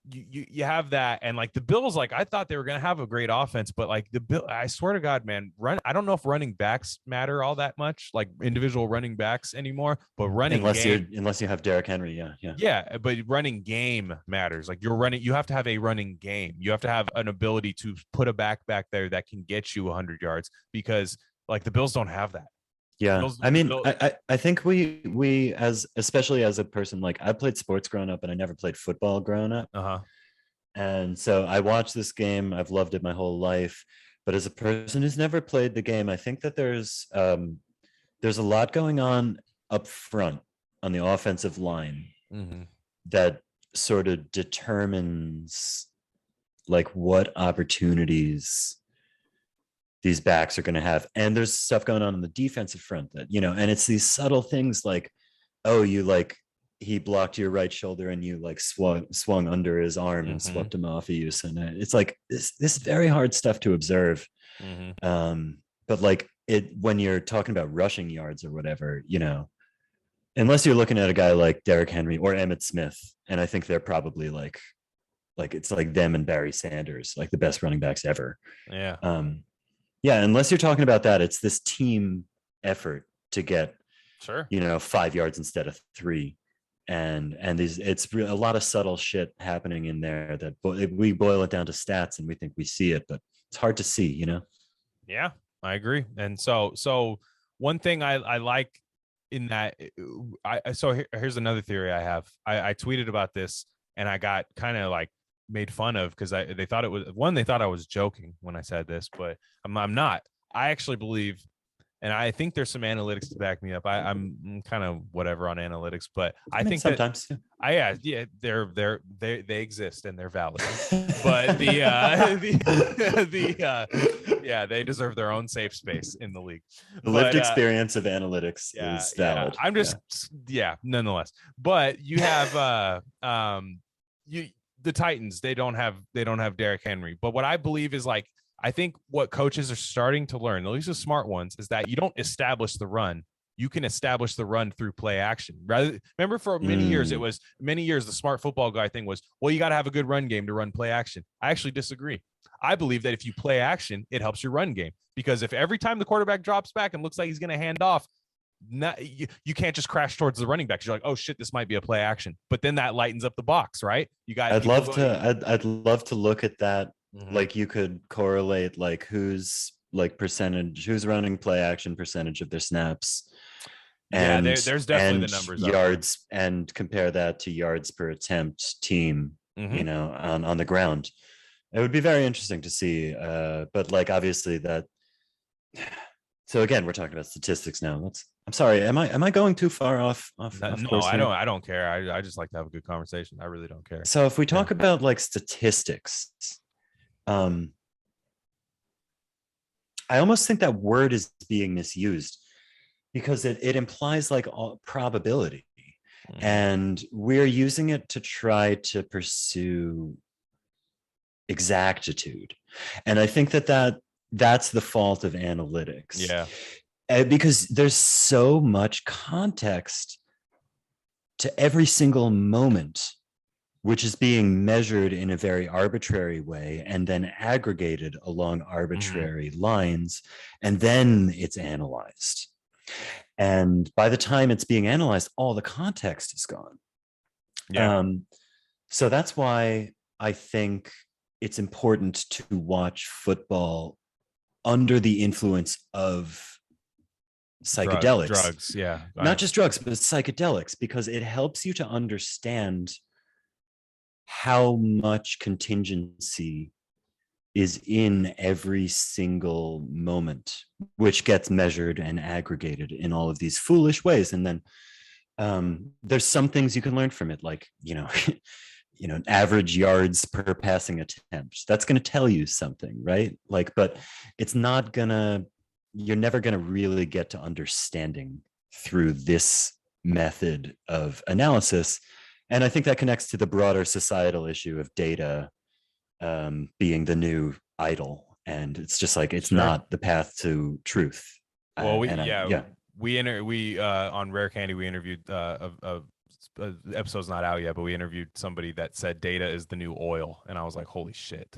you have that, and like the Bills, like I thought they were going to have a great offense, but like I swear to God, man, I don't know if running backs matter all that much, like individual running backs anymore, but unless you have Derrick Henry. Yeah. But running game matters. Like you have to have a running game. You have to have an ability to put a back there that can get you 100 yards, because like the Bills don't have that. Yeah, I mean, I think we especially as a person, like I played sports growing up, and I never played football growing up. And so I watched this game. I've loved it my whole life. But as a person who's never played the game, I think that there's a lot going on up front on the offensive line that sort of determines like what opportunities these backs are going to have. And there's stuff going on the defensive front that, and it's these subtle things like, oh, he blocked your right shoulder and you like swung under his arm and swept him off of you. So it's like this very hard stuff to observe. But like when you're talking about rushing yards or whatever, unless you're looking at a guy like Derrick Henry or Emmitt Smith, and I think they're probably like it's like them and Barry Sanders, like the best running backs ever. Yeah, unless you're talking about that, it's this team effort to get, 5 yards instead of 3, and it's a lot of subtle shit happening in there that we boil it down to stats and we think we see it, but it's hard to see, Yeah, I agree. And so one thing I like in that, here's another theory I have. I tweeted about this, and I got kind of like made fun of, because they thought I was joking when I said this, but I'm not. I actually believe, and I think there's some analytics to back me up. I'm kind of whatever on analytics, but I think sometimes they exist and they're valid. But they deserve their own safe space in the league. The lived experience of analytics is valid. I'm just nonetheless. But you have the Titans, they don't have Derrick Henry. But what I believe is, like, I think what coaches are starting to learn, at least the smart ones, is that you don't establish the run. You can establish the run through play action. Remember for many years, the smart football guy thing was, well, you got to have a good run game to run play action. I actually disagree. I believe that if you play action, it helps your run game, because if every time the quarterback drops back and looks like he's going to hand off, you can't just crash towards the running back. You're like, oh shit, this might be a play action. But then that lightens up the box, right? You got. I'd love to look at that. Mm-hmm. Like you could correlate like who's running play action percentage of their snaps. And there's definitely the numbers yards, and compare that to yards per attempt team, on the ground. It would be very interesting to see. But like obviously that. So again, we're talking about statistics now. I'm sorry. Am I going too far off no, course here? I don't care. I just like to have a good conversation. I really don't care. So if we talk about like statistics, I almost think that word is being misused because it implies like all probability, and we're using it to try to pursue exactitude. And I think that's the fault of analytics. Yeah. Because there's so much context to every single moment, which is being measured in a very arbitrary way and then aggregated along arbitrary lines, and then it's analyzed. And by the time it's being analyzed, all the context is gone. Yeah. So that's why I think it's important to watch football under the influence of psychedelics. Drugs, yeah. Not just drugs, but psychedelics, because it helps you to understand how much contingency is in every single moment, which gets measured and aggregated in all of these foolish ways. And then there's some things you can learn from it, like, average yards per passing attempt. That's going to tell you something, right? Like, but it's not you're never going to really get to understanding through this method of analysis. And I think that connects to the broader societal issue of data being the new idol. And it's just like, it's not the path to truth. Well, we on Rare Candy, we interviewed the episode's not out yet, but we interviewed somebody that said data is the new oil, and I was like, holy shit.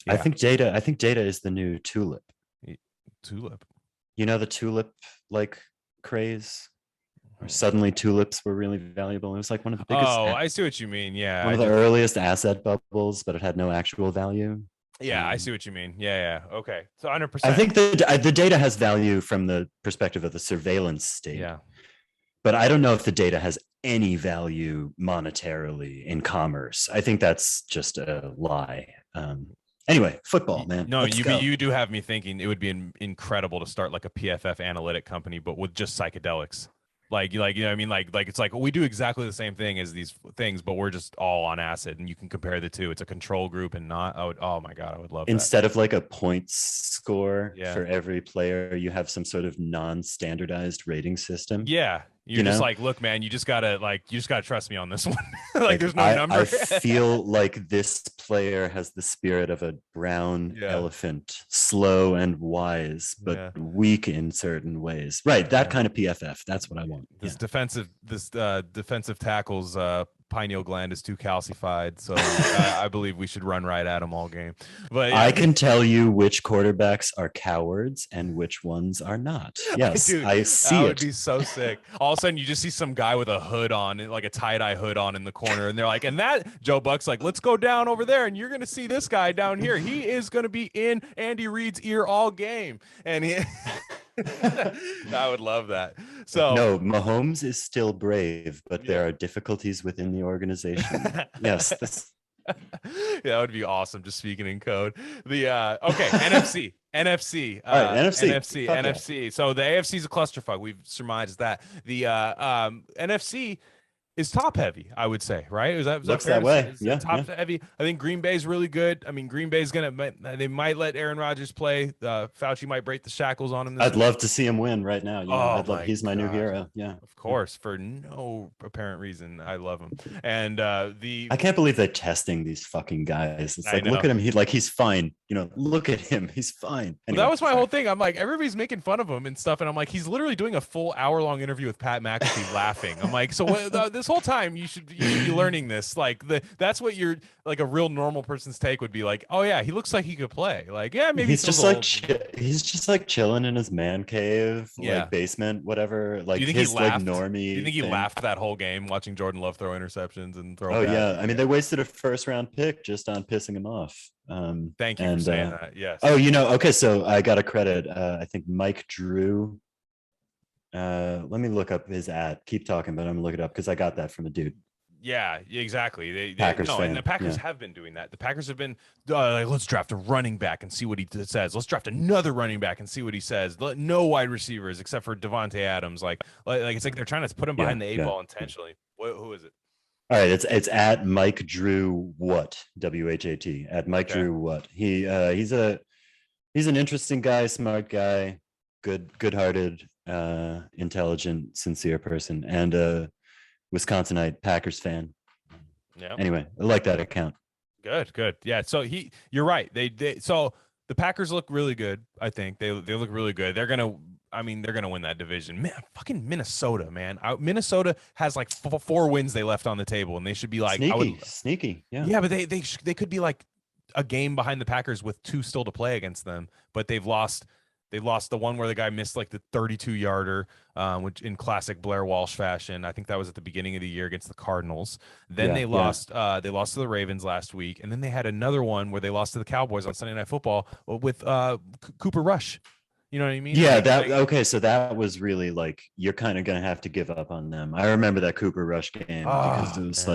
Yeah. I think data is the new tulip. Tulip. The tulip like craze, or suddenly tulips were really valuable. It was like one of the biggest. I see what you mean. Yeah, one of the earliest asset bubbles, but it had no actual value. Yeah, I see what you mean. Yeah. Okay, so 100%. I think the data has value from the perspective of the surveillance state. Yeah. But I don't know if the data has any value monetarily in commerce. I think that's just a lie. Anyway, football, man. No, you do have me thinking it would be incredible to start like a PFF analytic company, but with just psychedelics. Like what I mean? Like it's like we do exactly the same thing as these things, but we're just all on acid, and you can compare the two. It's a control group and not. Oh my god, I would love instead that. of like a points score for every player, you have some sort of non-standardized rating system. Yeah. You're just like, look, man, you just gotta trust me on this one. like there's no number. I feel like this player has the spirit of a brown elephant, slow and wise, but weak in certain ways. Right. That kind of PFF. That's what I want. This defensive tackles pineal gland is too calcified, so I believe we should run right at him all game. But I can tell you which quarterbacks are cowards and which ones are not. Yes, dude, I see it. That would be so sick. All of a sudden, you just see some guy with a hood on, like a tie-dye hood on in the corner, and they're like, and that Joe Buck's like, let's go down over there, and you're gonna see this guy down here. He is gonna be in Andy Reid's ear all game, and he. I would love that. So no, Mahomes is still brave, but there are difficulties within the organization. Yes. That would be awesome. Just speaking in code. The okay, NFC. All right, NFC. So the AFC is a clusterfuck. We've surmised that. The NFC is top heavy, I would say, right? Looks that way. Yeah, top heavy. I think Green Bay's really good. I mean, Green Bay's they might let Aaron Rodgers play. Fauci might break the shackles on him. I'd love to see him win right now. He's my new hero. Yeah, of course, for no apparent reason. I love him. And I can't believe they're testing these fucking guys. It's like, look at him. He's fine. Look at him. He's fine. Anyway, that was my whole thing. I'm like, everybody's making fun of him and stuff, and I'm like, he's literally doing a full hour-long interview with Pat McAfee laughing. I'm like, so this this whole time you should be learning this. Like that's what you're like a real normal person's take would be like. Oh yeah, he looks like he could play. Like yeah, maybe he's feels just like old. he's just like chilling in his man cave, Yeah. like basement, whatever. Like Do you think his he like laughed? Do you normie think he thing. laughed that whole game watching Jordan Love throw interceptions and throw? Oh bad? yeah, I mean they wasted a first round pick just on pissing him off. Thank you and for saying that. Yes. oh, okay, so I got a credit. I think Mike Drew. Let me look up his keep talking, but I'm gonna look it up because I got that from a dude. Yeah, exactly. Packers fan. And the Packers have been doing that. The Packers have been like, let's draft a running back and see what he says. Let's draft another running back and see what he says. No wide receivers except for Devontae Adams. Like it's like they're trying to put him behind the eight ball intentionally. Who is it? All right, it's at Mike Drew What, WHAT, at Mike Drew What. He's an interesting guy, smart guy, good-hearted, intelligent, sincere person, and a Wisconsinite Packers fan. Yeah. Anyway, I like that account. Good. Yeah. So you're right. So the Packers look really good. I think they look really good. They're gonna win that division. Man, fucking Minnesota, man. Minnesota has like 4 wins they left on the table, and they should be like sneaky. Yeah. Yeah, but they could be like a game behind the Packers with 2 still to play against them, but they've lost. They lost the one where the guy missed like the 32-yarder, which in classic Blair Walsh fashion. I think that was at the beginning of the year against the Cardinals. Then they lost. They lost to the Ravens last week, and then they had another one where they lost to the Cowboys on Sunday Night Football with Cooper Rush. You know what I mean? Yeah. Okay. So that was really like you're kind of gonna have to give up on them. I remember that Cooper Rush game because it was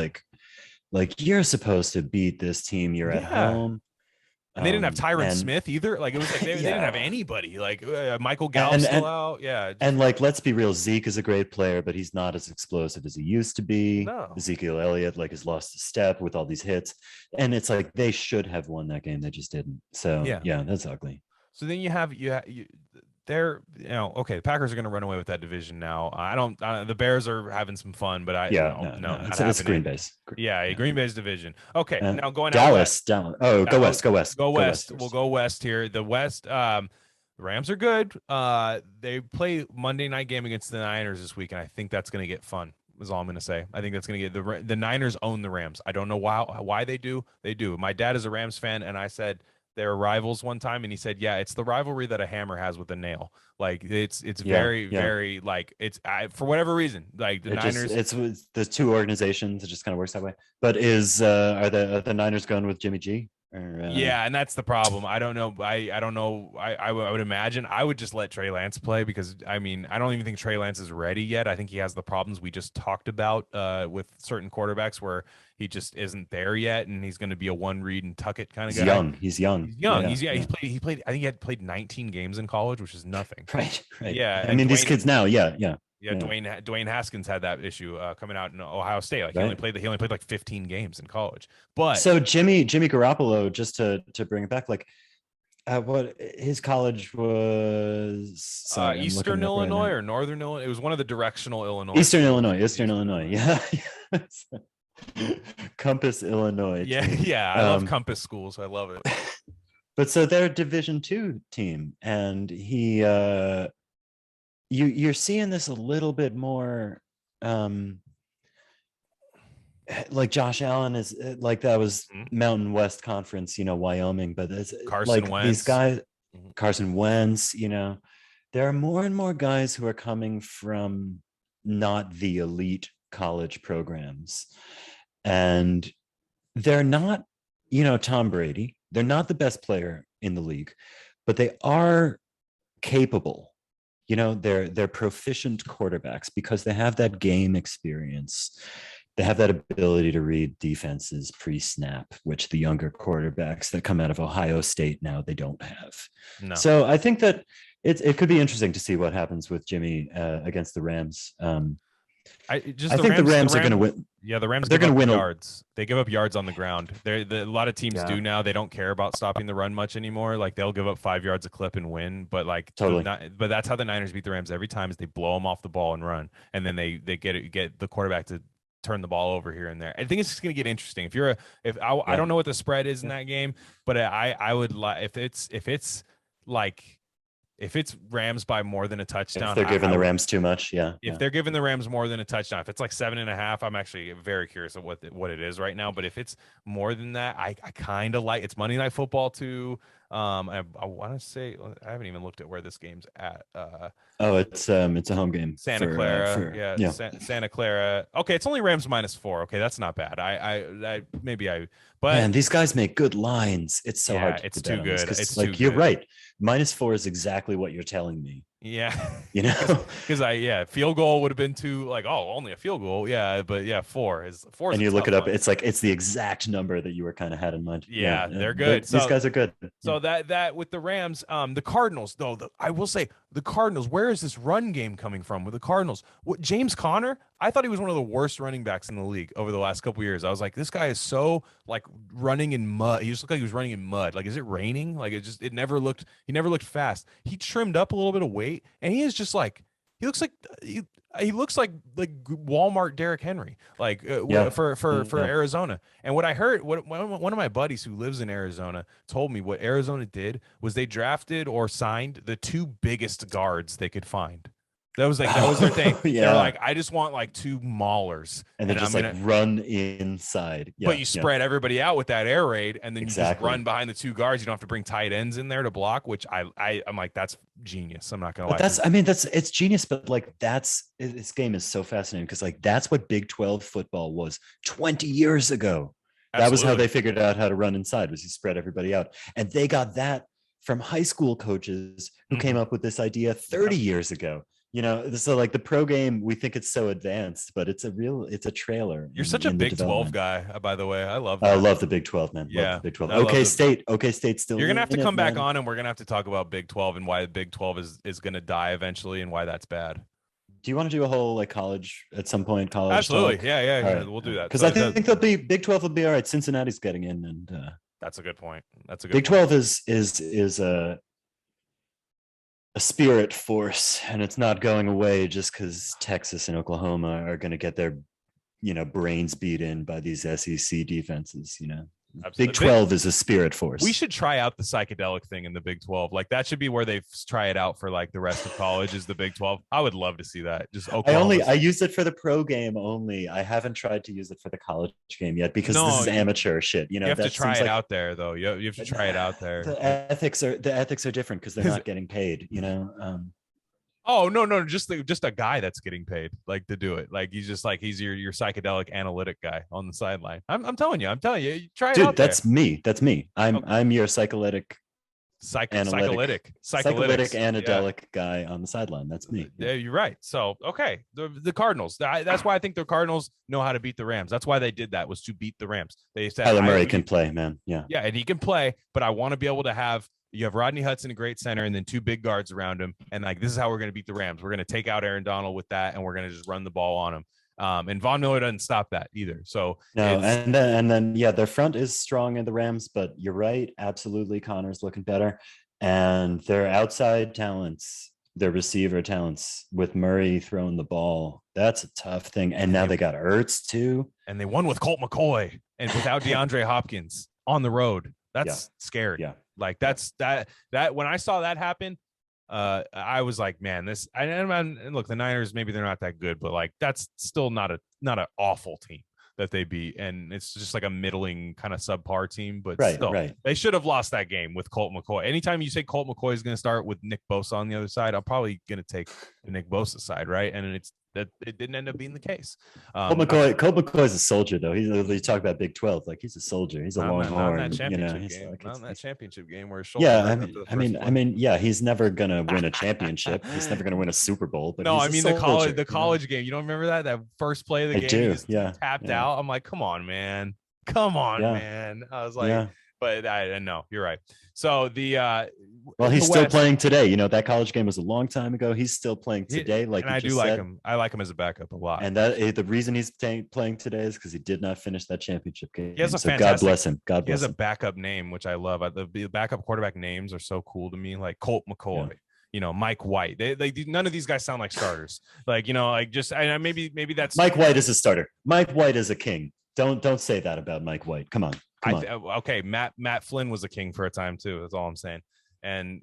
like you're supposed to beat this team. You're at home. And they didn't have Tyron Smith either. Like it was like they didn't have anybody. Like Michael Gallup still out. Yeah. And like, let's be real. Zeke is a great player, but he's not as explosive as he used to be. No. Ezekiel Elliott has lost a step with all these hits. And it's like they should have won that game. They just didn't. So yeah, that's ugly. So then they're okay. The Packers are going to run away with that division now. The Bears are having some fun, but it's Green Bay's. Green Bay's division. Okay, now going Dallas. Oh, go west. Go west. We'll go west here. The West. The Rams are good. They play Monday night game against the Niners this week, and I think that's going to get fun. Is all I'm going to say. I think that's going to get the Niners own the Rams. I don't know why they do. They do. My dad is a Rams fan, and I said they're rivals one time, and he said, yeah, it's the rivalry that a hammer has with a nail. Like it's very like for whatever reason, like the Niners. It's the two organizations. It just kind of works that way. But are the Niners going with Jimmy G? Yeah, and that's the problem. I don't know. I don't know. I would imagine I would just let Trey Lance play because I don't even think Trey Lance is ready yet. I think he has the problems we just talked about with certain quarterbacks where he just isn't there yet, and he's going to be a one read and tuck it kind of guy. He's young. He played. I think he had played 19 games in college, which is nothing. Right. Yeah. I mean, these kids now. Yeah. Dwayne Haskins had that issue coming out in Ohio State. Like he only played like 15 games in college. But so Jimmy Garoppolo, just to bring it back, like what his college was Eastern Illinois or Northern Illinois. It was one of the directional Illinois. Eastern Illinois. Yeah. Compass, Illinois. Yeah. I love Compass schools. I love it. But so they're a Division II team, and he you're seeing this a little bit more like Josh Allen is like that was Mountain West Conference, Wyoming, but it's Carson Wentz. These guys, Carson Wentz, there are more and more guys who are coming from not the elite college programs, and they're not, Tom Brady, they're not the best player in the league, but they are capable. They're proficient quarterbacks because they have that game experience. They have that ability to read defenses pre-snap, which the younger quarterbacks that come out of Ohio State now, they don't have. No. So I think that it could be interesting to see what happens with Jimmy against the Rams. I think the Rams are going to win. Yeah, the Rams. They're going to win yards. They give up yards on the ground. A lot of teams do now. They don't care about stopping the run much anymore. Like they'll give up 5 yards a clip and win. But totally. But that's how the Niners beat the Rams every time. Is they blow them off the ball and run, and then they get the quarterback to turn the ball over here and there. I think it's just going to get interesting. I don't know what the spread is in that game, but I would like if it's like If it's Rams by more than a touchdown, if they're giving the Rams too much, if they're giving the Rams more than a touchdown, if it's like 7.5, I'm actually very curious of what it is right now. But if it's more than that, I kind of like, it's Monday Night Football too. I want to say, I haven't even looked at where this game's at. It's a home game. Santa Clara, Santa Clara. Okay, it's only Rams -4. Okay, that's not bad. But man, these guys make good lines. It's so hard. It's too good. It's like too you're good. right. -4 is exactly what you're telling me. Yeah, you know, because field goal would have been too, like, oh, only a field goal. Yeah, but yeah, 4 is. And you look it up, it's like it's the exact number that you were kind of had in mind. Yeah, they're good. These guys are good. So that with the Rams, the Cardinals though, I will say the Cardinals. Where is this run game coming from with the Cardinals? James Conner? I thought he was one of the worst running backs in the league over the last couple of years. I was like, this guy is so like running in mud. He just looked like he was running in mud. Like, is it raining? Like, he never looked fast. He trimmed up a little bit of weight, and he is just like, he looks like Walmart Derrick Henry, like for Arizona. And what I heard, one of my buddies who lives in Arizona told me what Arizona did was they drafted or signed the 2 biggest guards they could find. That was their thing. Yeah. They're like, I just want like 2 maulers, and then just run inside. But you spread everybody out with that air raid, and then you just run behind the 2 guards. You don't have to bring tight ends in there to block, which I'm like, that's genius. I'm not gonna lie. It's genius, but like this game is so fascinating because like that's what Big 12 football was 20 years ago. Absolutely. That was how they figured out how to run inside, was you spread everybody out, and they got that from high school coaches who came up with this idea 30 years ago. You know, so like the pro game, we think it's so advanced, but it's a trailer. You're such a Big 12 guy, by the way. I love that. I love the Big 12, man. Yeah. Love the Big 12. OK State still. You're going to have to come back on, and we're going to have to talk about Big 12 and why the Big 12 is going to die eventually and why that's bad. Do you want to do a whole like college at some point? College. Absolutely. Talk? Yeah. Right. We'll do that. Because I think they'll be Big 12 will be all right. Cincinnati's getting in, and that's a good point. That's a good Big point. 12 is a spirit force, and it's not going away just because Texas and Oklahoma are going to get their brains beat in by these SEC defenses. Absolutely. Big 12 is a spirit force. We should try out the psychedelic thing in the Big 12. Like, that should be where they try it out for like the rest of college, is the Big 12. I would love to see that. Just I used it for the pro game only. I haven't tried to use it for the college game yet because this is amateur shit. You have to try it out there though. You have to try it out there. The ethics are different because they're not getting paid. Oh no, just a guy that's getting paid like to do it. Like, he's your psychedelic analytic guy on the sideline. I'm telling you, try it out. Dude, that's me. I'm your psychedelic guy on the sideline. That's me. Yeah, you're right. So okay, the Cardinals. That's why I think the Cardinals know how to beat the Rams. That's why they did that, was to beat the Rams. They said Kyler Murray can play, man. Yeah, and he can play, but I want to be able to have. You have Rodney Hudson, a great center, and then 2 big guards around him. And like, this is how we're going to beat the Rams. We're going to take out Aaron Donald with that, and we're going to just run the ball on him. And Von Miller doesn't stop that either. So no, and then their front is strong in the Rams, but you're right, absolutely, Connor's looking better, and their outside talents, their receiver talents with Murray throwing the ball, that's a tough thing. And now they got Ertz too, and they won with Colt McCoy and without DeAndre Hopkins on the road. That's scary. Yeah. Like, that's that when I saw that happen, I was like, man, this. And look, the Niners, maybe they're not that good, but like, that's still not an awful team that they beat, and it's just like a middling kind of subpar team. But still, they should have lost that game with Colt McCoy. Anytime you say Colt McCoy is going to start with Nick Bosa on the other side, I'm probably going to take the Nick Bosa side, right? And it didn't end up being the case. Colt McCoy is a soldier, though. You talk about Big 12, like, he's a soldier. He's a longhorn. Not in that championship game where he's never gonna win a championship. He's never gonna win a Super Bowl. But no, I mean the college game. You don't remember that first play of the game? He just tapped out. I'm like, come on, man. I was like, but I know you're right. So he's still playing today. That college game was a long time ago. He's still playing today. I like him. I like him as a backup a lot. And the reason he's playing today is because he did not finish that championship game. He has God bless him. He has a backup name, which I love. The backup quarterback names are so cool to me. Like Colt McCoy. Mike White. They none of these guys sound like starters. Like, maybe that's Mike White is a starter. Mike White is a king. Don't say that about Mike White. Come on. Okay, Matt Flynn was a king for a time too. That's all I'm saying. And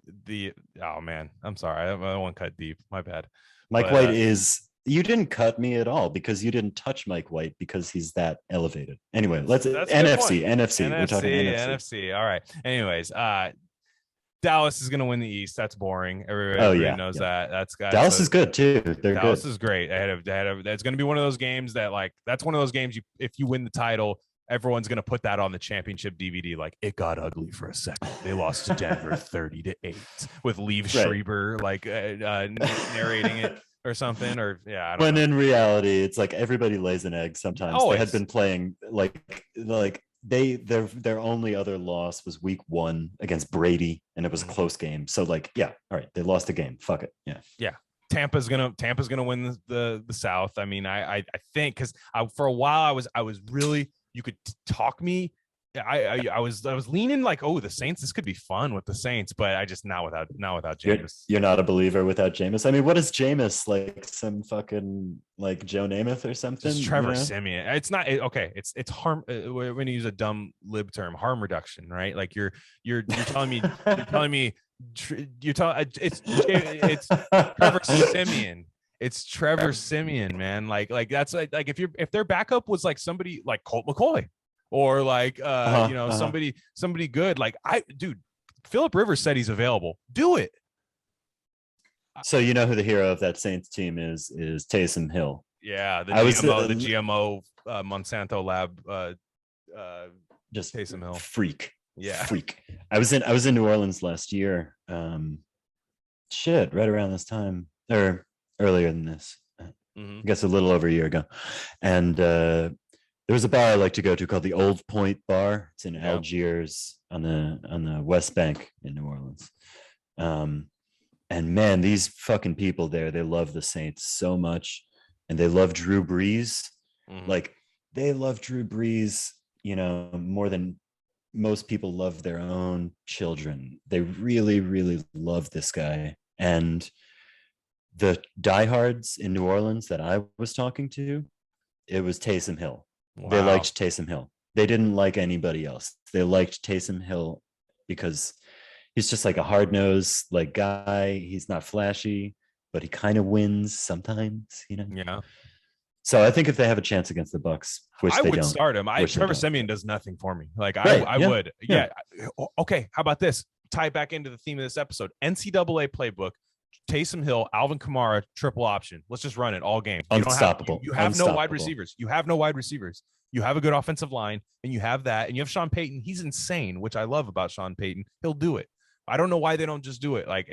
oh man, I'm sorry, I don't want to cut deep. My bad. Mike White is. You didn't cut me at all because you didn't touch Mike White because he's that elevated. Anyway, that's NFC. We're talking NFC. All right. Anyways, Dallas is going to win the East. That's boring. Everybody knows that. That's got Dallas is good too. Dallas is great. That's going to be one of those games that that's one of those games if you win the title, everyone's going to put that on the championship DVD. Like, it got ugly for a second. They lost to Denver 30-8 with Liev Schreiber narrating it or something. Or I don't know. In reality, it's like everybody lays an egg sometimes. Always. They had been playing like their only other loss was week 1 against Brady, and it was a close game. So all right, they lost a game. Fuck it. Yeah. Tampa's gonna win the South. I mean, I think because for a while I was really, you could talk me. I was leaning like, oh, the Saints, this could be fun with the Saints, but I just not without Jameis. You're not a believer without Jameis. I mean, what is Jameis, like some fucking like Joe Namath or something? It's Trevor Siemian. It's not okay. It's harm. We're going to use a dumb lib term, harm reduction, right? Like you're telling me it's Trevor Siemian. It's Trevor Siemian, man. Like that's like if their backup was like somebody like Colt McCoy. Or like somebody good. Like Phillip Rivers said he's available. Do it. So you know who the hero of that Saints team is Taysom Hill. Yeah, the GMO Monsanto lab just Taysom Hill. Freak. Yeah. Freak. I was in New Orleans last year. Right around this time or earlier than this. I guess a little over a year ago. And there was a bar I like to go to called the Old Point Bar. It's in Algiers on the West Bank in New Orleans. And man, these fucking people there, they love the Saints so much, and they love Drew Brees. Like they love Drew Brees, more than most people love their own children. They really, really love this guy. And the diehards in New Orleans that I was talking to, it was Taysom Hill. Wow. They liked Taysom Hill. They didn't like anybody else. They liked Taysom Hill because he's just like a hard-nosed like guy. He's not flashy, but he kind of wins sometimes, Yeah. So I think if they have a chance against the Bucs, which I they would don't, start him. Trevor Siemian does nothing for me. Like I would. Yeah. Okay. How about this? Tie it back into the theme of this episode. NCAA playbook. Taysom Hill, Alvin Kamara, triple option. Let's just run it all game. Unstoppable. You have no wide receivers. You have a good offensive line, and you have that. And you have Sean Payton. He's insane, which I love about Sean Payton. He'll do it. I don't know why they don't just do it. Like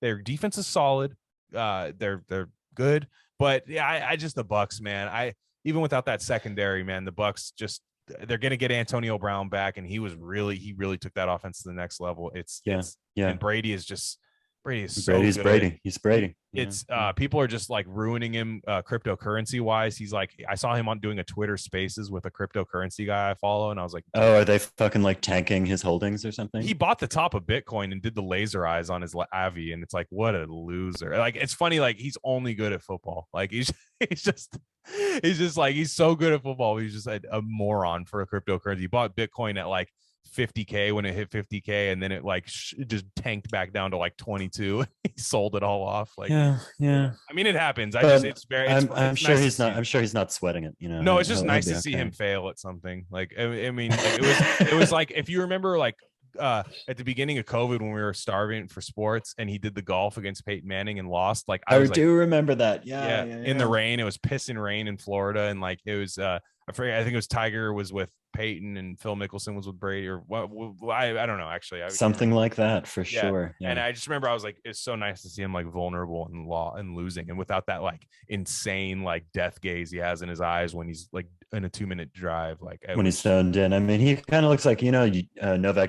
their defense is solid. They're good. But I just the Bucs, man. Even without that secondary, man, the Bucs they're gonna get Antonio Brown back, and he really took that offense to the next level. And Brady is just. He's Brady. It's people are just like ruining him cryptocurrency wise. He's like, I saw him doing a Twitter Spaces with a cryptocurrency guy I follow, and I was like, oh, are they fucking like tanking his holdings or something? He bought the top of Bitcoin and did the laser eyes on his Avi, and it's like, what a loser. Like, it's funny, like he's only good at football. Like he's just like, he's so good at football. He's just a moron for a cryptocurrency. He bought Bitcoin at like 50K when it hit 50K, and then it like just tanked back down to like 22. He sold it all off. Like, yeah. I mean, it happens. I'm sure he's not. I'm sure he's not sweating it. No, it's just nice to see him fail at something. Like, I mean, it was like, if you remember, like at the beginning of COVID when we were starving for sports, and he did the golf against Peyton Manning and lost. Like, I do remember that. Yeah. In the rain, it was pissing rain in Florida, and like it was. I think it was Tiger was with Peyton and Phil Mickelson was with Brady, or what? I don't know, actually. Something like that for sure. Yeah. And I just remember I was like, it's so nice to see him like vulnerable and losing, and without that like insane like death gaze he has in his eyes when he's like in a 2-minute drive, like when he's zoned in. I mean, he kind of looks like Novak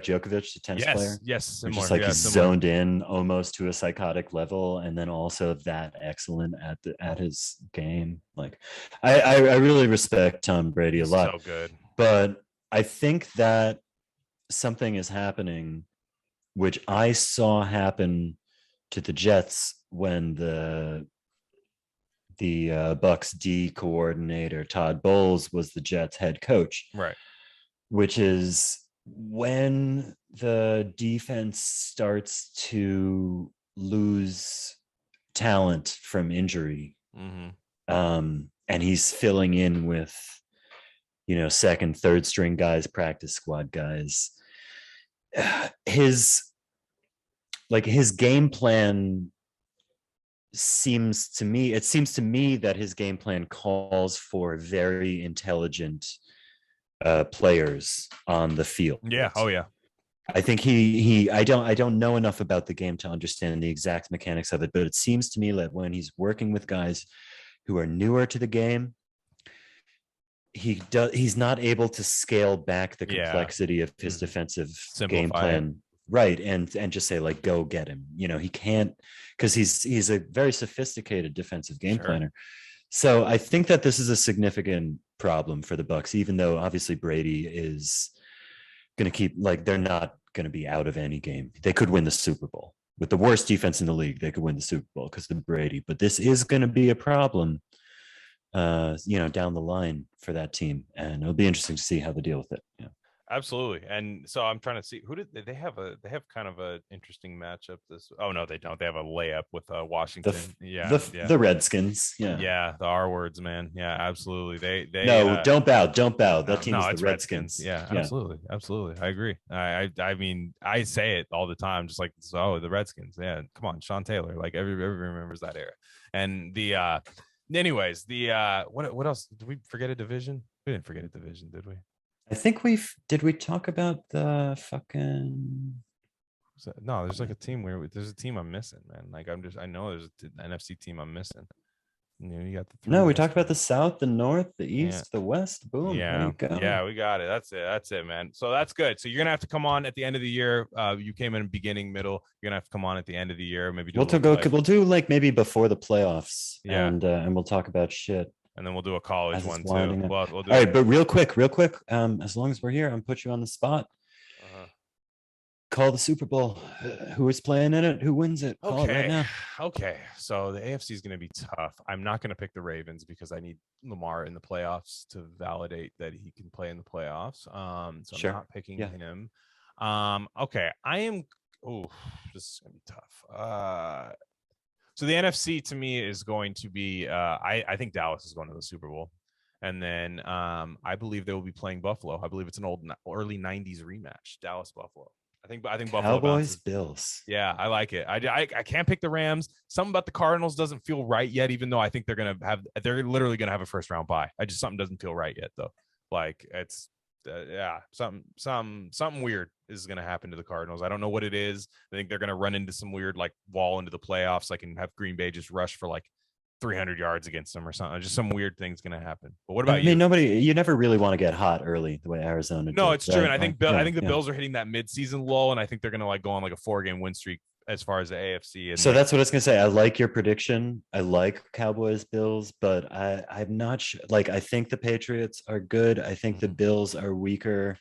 Djokovic, the tennis player. Yes, similar. Just like he's zoned in almost to a psychotic level, and then also that excellent at his game. Like, I really respect Tom Brady a lot. So good. But I think that something is happening, which I saw happen to the Jets when the Bucs D coordinator Todd Bowles was the Jets head coach. Right. Which is when the defense starts to lose talent from injury, and he's filling in with, second, third string guys, practice squad guys, his game plan seems to me that his game plan calls for very intelligent players on the field. Yeah. Oh yeah. I think I don't know enough about the game to understand the exact mechanics of it, but it seems to me that when he's working with guys who are newer to the game, he's not able to scale back the complexity of his defensive game plan. Right. And just say, like, go get him. He can't, because he's a very sophisticated defensive game planner. So I think that this is a significant problem for the Bucs, even though obviously Brady is going to keep, like, they're not going to be out of any game. They could win the Super Bowl with the worst defense in the league. They could win the Super Bowl because of Brady, but this is going to be a problem, down the line for that team. And it'll be interesting to see how they deal with it. Yeah. Absolutely. And so I'm trying to see who did they have kind of an interesting matchup no, they don't. They have a layup with Washington. The Redskins. Yeah, the R words, man. Yeah, absolutely. They don't bow. That team is the Redskins. Yeah, absolutely. I agree. I mean, I say it all the time, just like, the Redskins. Yeah, come on, Sean Taylor. Like, everybody remembers that era. And anyways, what else? Did we forget a division? We didn't forget a division, did we? I think did we talk about the fucking? No, there's like a team there's a team I'm missing, man. Like, I know there's an NFC team I'm missing. You got the we talked about the South, the North, the East, the West. Boom. Yeah, we got it. That's it, man. So that's good. So you're gonna have to come on at the end of the year. You came in beginning, middle. You're gonna have to come on at the end of the year. Maybe we'll do like maybe before the playoffs. Yeah, and we'll talk about shit. And then we'll do a college one too. We'll do all right, but real quick, as long as we're here, I'm put you on the spot. Call the Super Bowl. Who is playing in it? Who wins it? Call it right now. Okay. So the AFC is going to be tough. I'm not going to pick the Ravens because I need Lamar in the playoffs to validate that he can play in the playoffs. So I'm not picking him. Okay. This is going to be tough. So the NFC to me is going to be, I think Dallas is going to the Super Bowl. And then I believe they will be playing Buffalo. I believe it's an early 90s rematch, Dallas-Buffalo. I think Buffalo Cowboys, Bills. Yeah, I like it. I can't pick the Rams. Something about the Cardinals doesn't feel right yet, even though I think they're literally going to have a first round bye. Something doesn't feel right yet, though. Like, it's something weird is going to happen to the Cardinals. I don't know what it is. I think they're going to run into some weird, like, wall into the playoffs. I can have Green Bay just rush for like 300 yards against them or something. Just some weird thing's going to happen. But what about you? You never really want to get hot early the way Arizona did. It's true. And I think the Bills are hitting that midseason lull, and I think they're going to like go on like a 4-game win streak as far as the AFC. And so that's what I was going to say. I like your prediction. I like Cowboys, Bills, but I'm not sure. Like, I think the Patriots are good. I think the Bills are weaker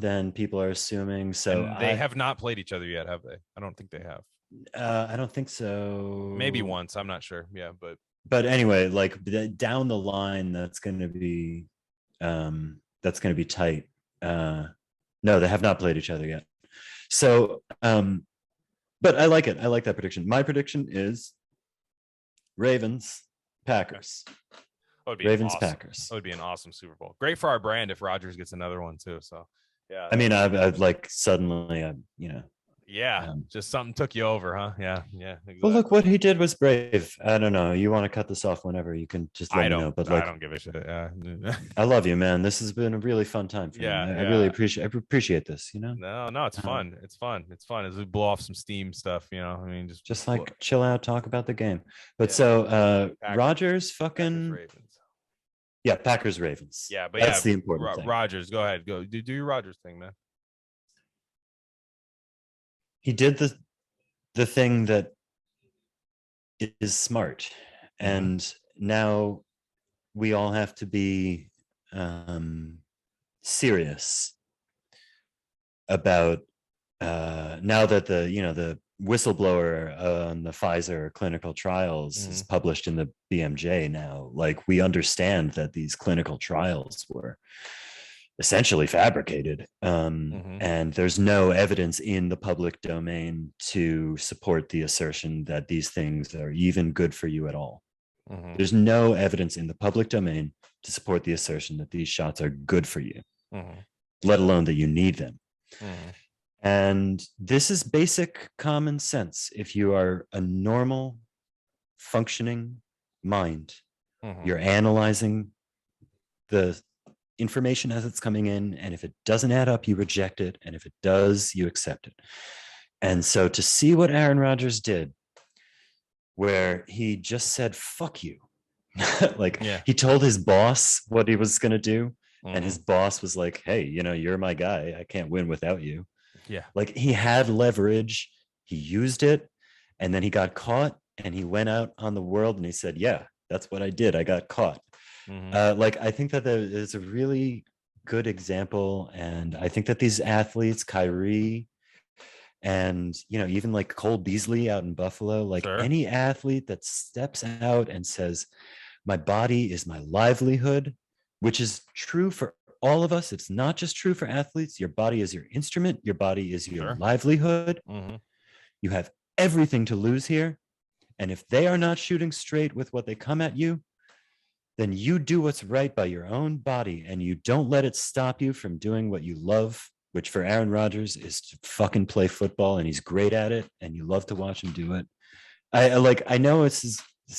than people are assuming. So and they have not played each other yet, have they? I don't think they have. I don't think so. Maybe once. I'm not sure. Yeah, but anyway, like, down the line, that's going to be tight. No, they have not played each other yet. So, but I like it. I like that prediction. My prediction is Ravens, Packers. Ravens, awesome. Packers. That would be an awesome Super Bowl. Great for our brand if Rodgers gets another one too. So, yeah. I mean, I'd like suddenly, Yeah, just something took you over, huh? Yeah, exactly. Well, look, what he did was brave. I don't know. You want to cut this off whenever, you can just let me know. But like, I don't give a shit. Yeah. I love you, man. This has been a really fun time for me. I really appreciate this. No, it's fun. It's fun as we blow off some steam stuff. I mean, just like chill out, talk about the game. But so Rodgers, fucking Ravens. Yeah, Packers, Ravens. Yeah, but that's the important thing. Rodgers, go ahead, go do your Rodgers thing, man. He did the thing that is smart, and now we all have to be serious about now that the whistleblower on the Pfizer clinical trials is published in the BMJ now. Like, we understand that these clinical trials were essentially fabricated. Mhm. And there's no evidence in the public domain to support the assertion that these things are even good for you at all. Mhm. There's no evidence in the public domain to support the assertion that these shots are good for you, Mhm. let alone that you need them. Mhm. And this is basic common sense. If you are a normal functioning mind, Mhm. you're analyzing the information as it's coming in, and if it doesn't add up, you reject it, and if it does, you accept it. And so to see what Aaron Rodgers did, where he just said fuck you, like Yeah. he told his boss what he was going to do, and his Mhm. boss was like, hey, you're my guy, I can't win without you. Yeah. Like he had leverage, he used it, and then he got caught, and he went out on the world and he said, yeah, that's what I did, I got caught. Mhm. Like I think that there is a really good example, and I think that these athletes, Kyrie, and even like Cole Beasley out in Buffalo, like Sure. any athlete that steps out and says, my body is my livelihood, which is true for all of us. It's not just true for athletes. Your body is your instrument, your body is your Sure. livelihood. Mhm. You have everything to lose here, and if they are not shooting straight with what they come at you, then you do what's right by your own body, and you don't let it stop you from doing what you love, which for Aaron Rodgers is to fucking play football, and he's great at it, and you love to watch him do it. I know this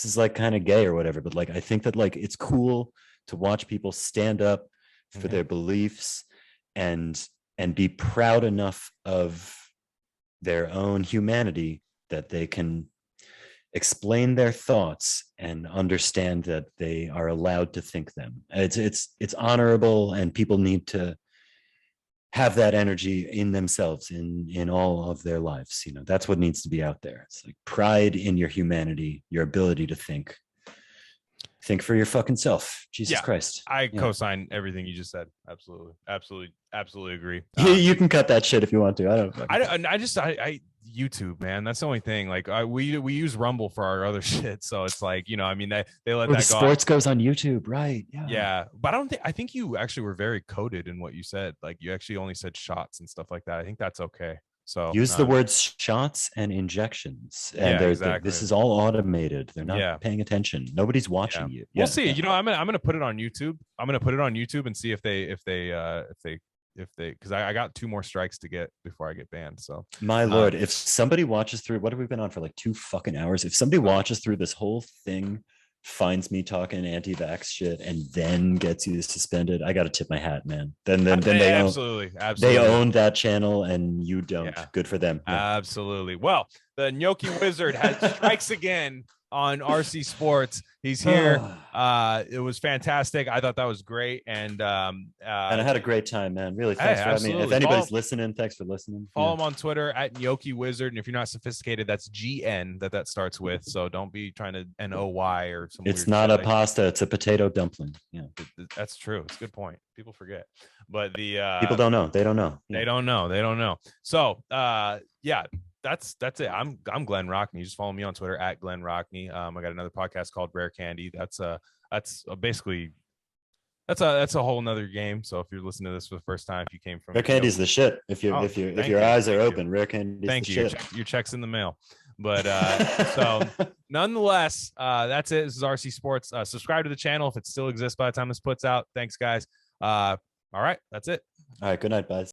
is like kind of gay or whatever, but like I think that like it's cool to watch people stand up for Mhm. their beliefs and be proud enough of their own humanity that they can explain their thoughts and understand that they are allowed to think them. It's honorable, and people need to have that energy in themselves, in all of their lives. That's what needs to be out there. It's like pride in your humanity, your ability to think for your fucking self. Jesus Yeah. Christ. I Yeah. co-sign everything you just said. Absolutely. Absolutely. Absolutely agree. You can cut that shit if you want to. I don't fucking I YouTube, man. That's the only thing. Like we use Rumble for our other shit, so it's like I mean they let Oh, the that go. sports goes on YouTube, right? Yeah. Yeah, but I think you actually were very coded in what you said. Like you actually only said shots and stuff like that. I think that's okay. So Use the words shots and injections, and yeah, this exactly. is all automated. They're not Yeah. paying attention. Nobody's Yeah. watching you. We'll Yeah, see. yeah. I'm gonna put it on YouTube. I'm gonna put it on YouTube and see if they because I got 2 more strikes to get before I get banned. So My um lord, if somebody watches through, what have we been on for like 2 fucking hours? If somebody so watches through this whole thing, finds me talking anti-vax shit, and then gets you suspended, I got to tip my hat, man. Then absolutely, they absolutely. own that channel, and you don't. Yeah. Good for them. Yeah. Absolutely. Well, the Gnocchi Wizard has strikes again on RC Sports. He's here. It was fantastic. I thought that was great. And And I had a great time, man. Really, hey, thanks for having me. If absolutely. anybody's listening, thanks for listening. Follow Yeah. him on Twitter at Gnocchi Wizard. And if you're not sophisticated, that's GN that starts with. So don't be trying to NOY or some It's weird not shit a like pasta, it's a potato dumpling. Yeah. that's true. It's a good point. People forget. But the People don't know. They don't know. Yeah. they don't know. They don't know. So yeah, that's it. I'm Glen Rockney. Just follow me on Twitter at Glen Rockney. I got another podcast called Rare Candy. That's basically that's a whole nother game. So if you're listening to this for the first time, if you came from Rare candy's the shit. If thank your you. eyes are Thank you. open, rare candy's Thank the you. shit. Your check's in the mail. But so nonetheless, that's it. This is RC Sports. Subscribe to the channel if it still exists by the time this puts out. Thanks, guys. All right, that's it. All right, good night, guys.